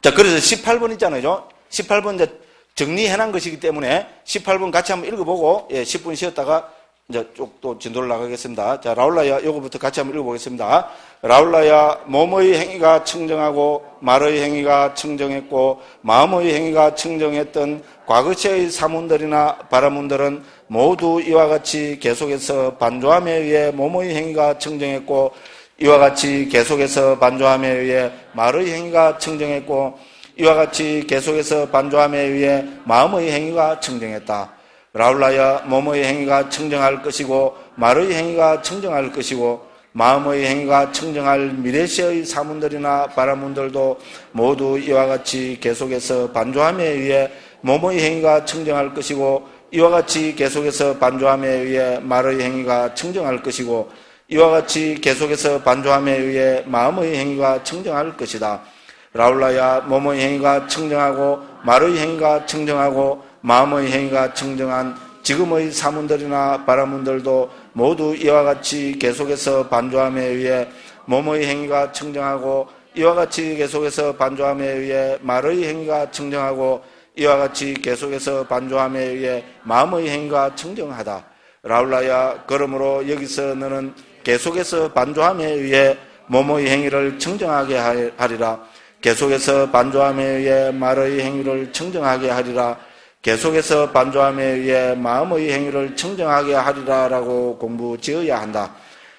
자, 그래서 18번 있잖아요. 그죠? 18번 이제 정리해놓은 것이기 때문에 18번 같이 한번 읽어보고, 예, 10분 쉬었다가 이제 쭉 또 진도를 나가겠습니다. 자, 라울라야, 요거부터 같이 한번 읽어보겠습니다. 라울라야, 몸의 행위가 청정하고, 말의 행위가 청정했고, 마음의 행위가 청정했던 과거체의 사문들이나 바라문들은 모두 이와 같이 계속해서 반조함에 의해 몸의 행위가 청정했고, 이와 같이 계속해서 반조함에 의해 말의 행위가 청정했고, 이와 같이 계속해서 반조함에 의해 마음의 행위가 청정했다. 라울라야, 몸의 행위가 청정할 것이고 말의 행위가 청정할 것이고 마음의 행위가 청정할 미래시의 사문들이나 바라문들도 모두 이와 같이 계속해서 반조함에 의해 몸의 행위가 청정할 것이고 이와 같이 계속해서 반조함에 의해 말의 행위가 청정할 것이고 이와 같이 계속해서 반조함에 의해 마음의 행위가 청정할 것이다. 라울라야 몸의 행위가 청정하고 말의 행위가 청정하고 마음의 행위가 청정한 지금의 사문들이나 바라문들도 모두 이와 같이 계속해서 반조함에 의해 몸의 행위가 청정하고 이와 같이 계속해서 반조함에 의해 말의 행위가 청정하고 이와 같이 계속해서 반조함에 의해 마음의 행위가 청정하다. 라울라야 그러므로 여기서 너는 계속해서 반조함에 의해 몸의 행위를 청정하게 하리라. 계속해서 반조함에 의해 말의 행위를 청정하게 하리라. 계속해서 반조함에 의해 마음의 행위를 청정하게 하리라라고 공부 지어야 한다.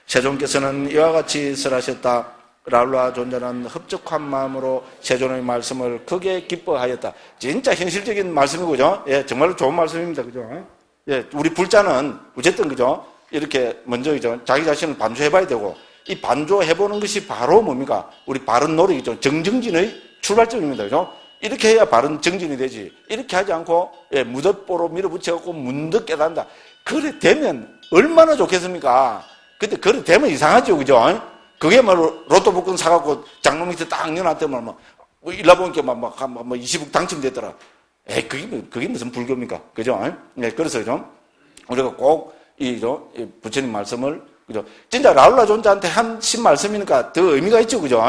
세존께서는 이와 같이 설하셨다. 라울라 존자는 흡족한 마음으로 세존의 말씀을 크게 기뻐하였다. 진짜 현실적인 말씀이고, 그죠? 예, 정말로 좋은 말씀입니다. 그죠? 예, 우리 불자는 어쨌든, 그죠? 이렇게 먼저, 그죠? 자기 자신을 반조해봐야 되고, 이 반조해보는 것이 바로 뭡니까? 우리 바른 노력이죠. 정정진의 출발점입니다. 그죠? 이렇게 해야 바른 정진이 되지. 이렇게 하지 않고, 예, 무덧보로 밀어붙여갖고 문득 깨닫는다. 그래 되면 얼마나 좋겠습니까? 근데 그래 되면 이상하죠. 그죠? 그게 뭐 로또 복권 사갖고 장롱 밑에 딱 넣어놨더만 뭐 일라보니까 막 20억 당첨됐더라. 에이, 그게 무슨 불교입니까? 그죠? 네, 그래서 좀 우리가 꼭 이 부처님 말씀을, 그죠? 진짜 라울라 존자한테 하신 말씀이니까 더 의미가 있죠. 그죠?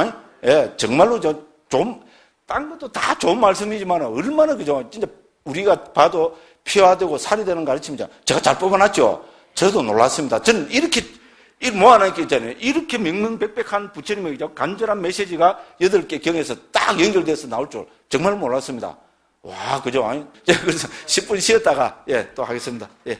예, 정말로 딴 것도 다 좋은 말씀이지만 얼마나, 그죠? 진짜 우리가 봐도 피와 되고 살이 되는 가르침이죠. 제가 잘 뽑아놨죠? 저도 놀랐습니다. 저는 이렇게 모아놓은 있잖아요. 이렇게 명명백백한 부처님의 간절한 메시지가 8개 경에서 딱 연결돼서 나올 줄 정말 몰랐습니다. 와, 그죠? 그래서 10분 쉬었다가, 예, 또 하겠습니다. 예.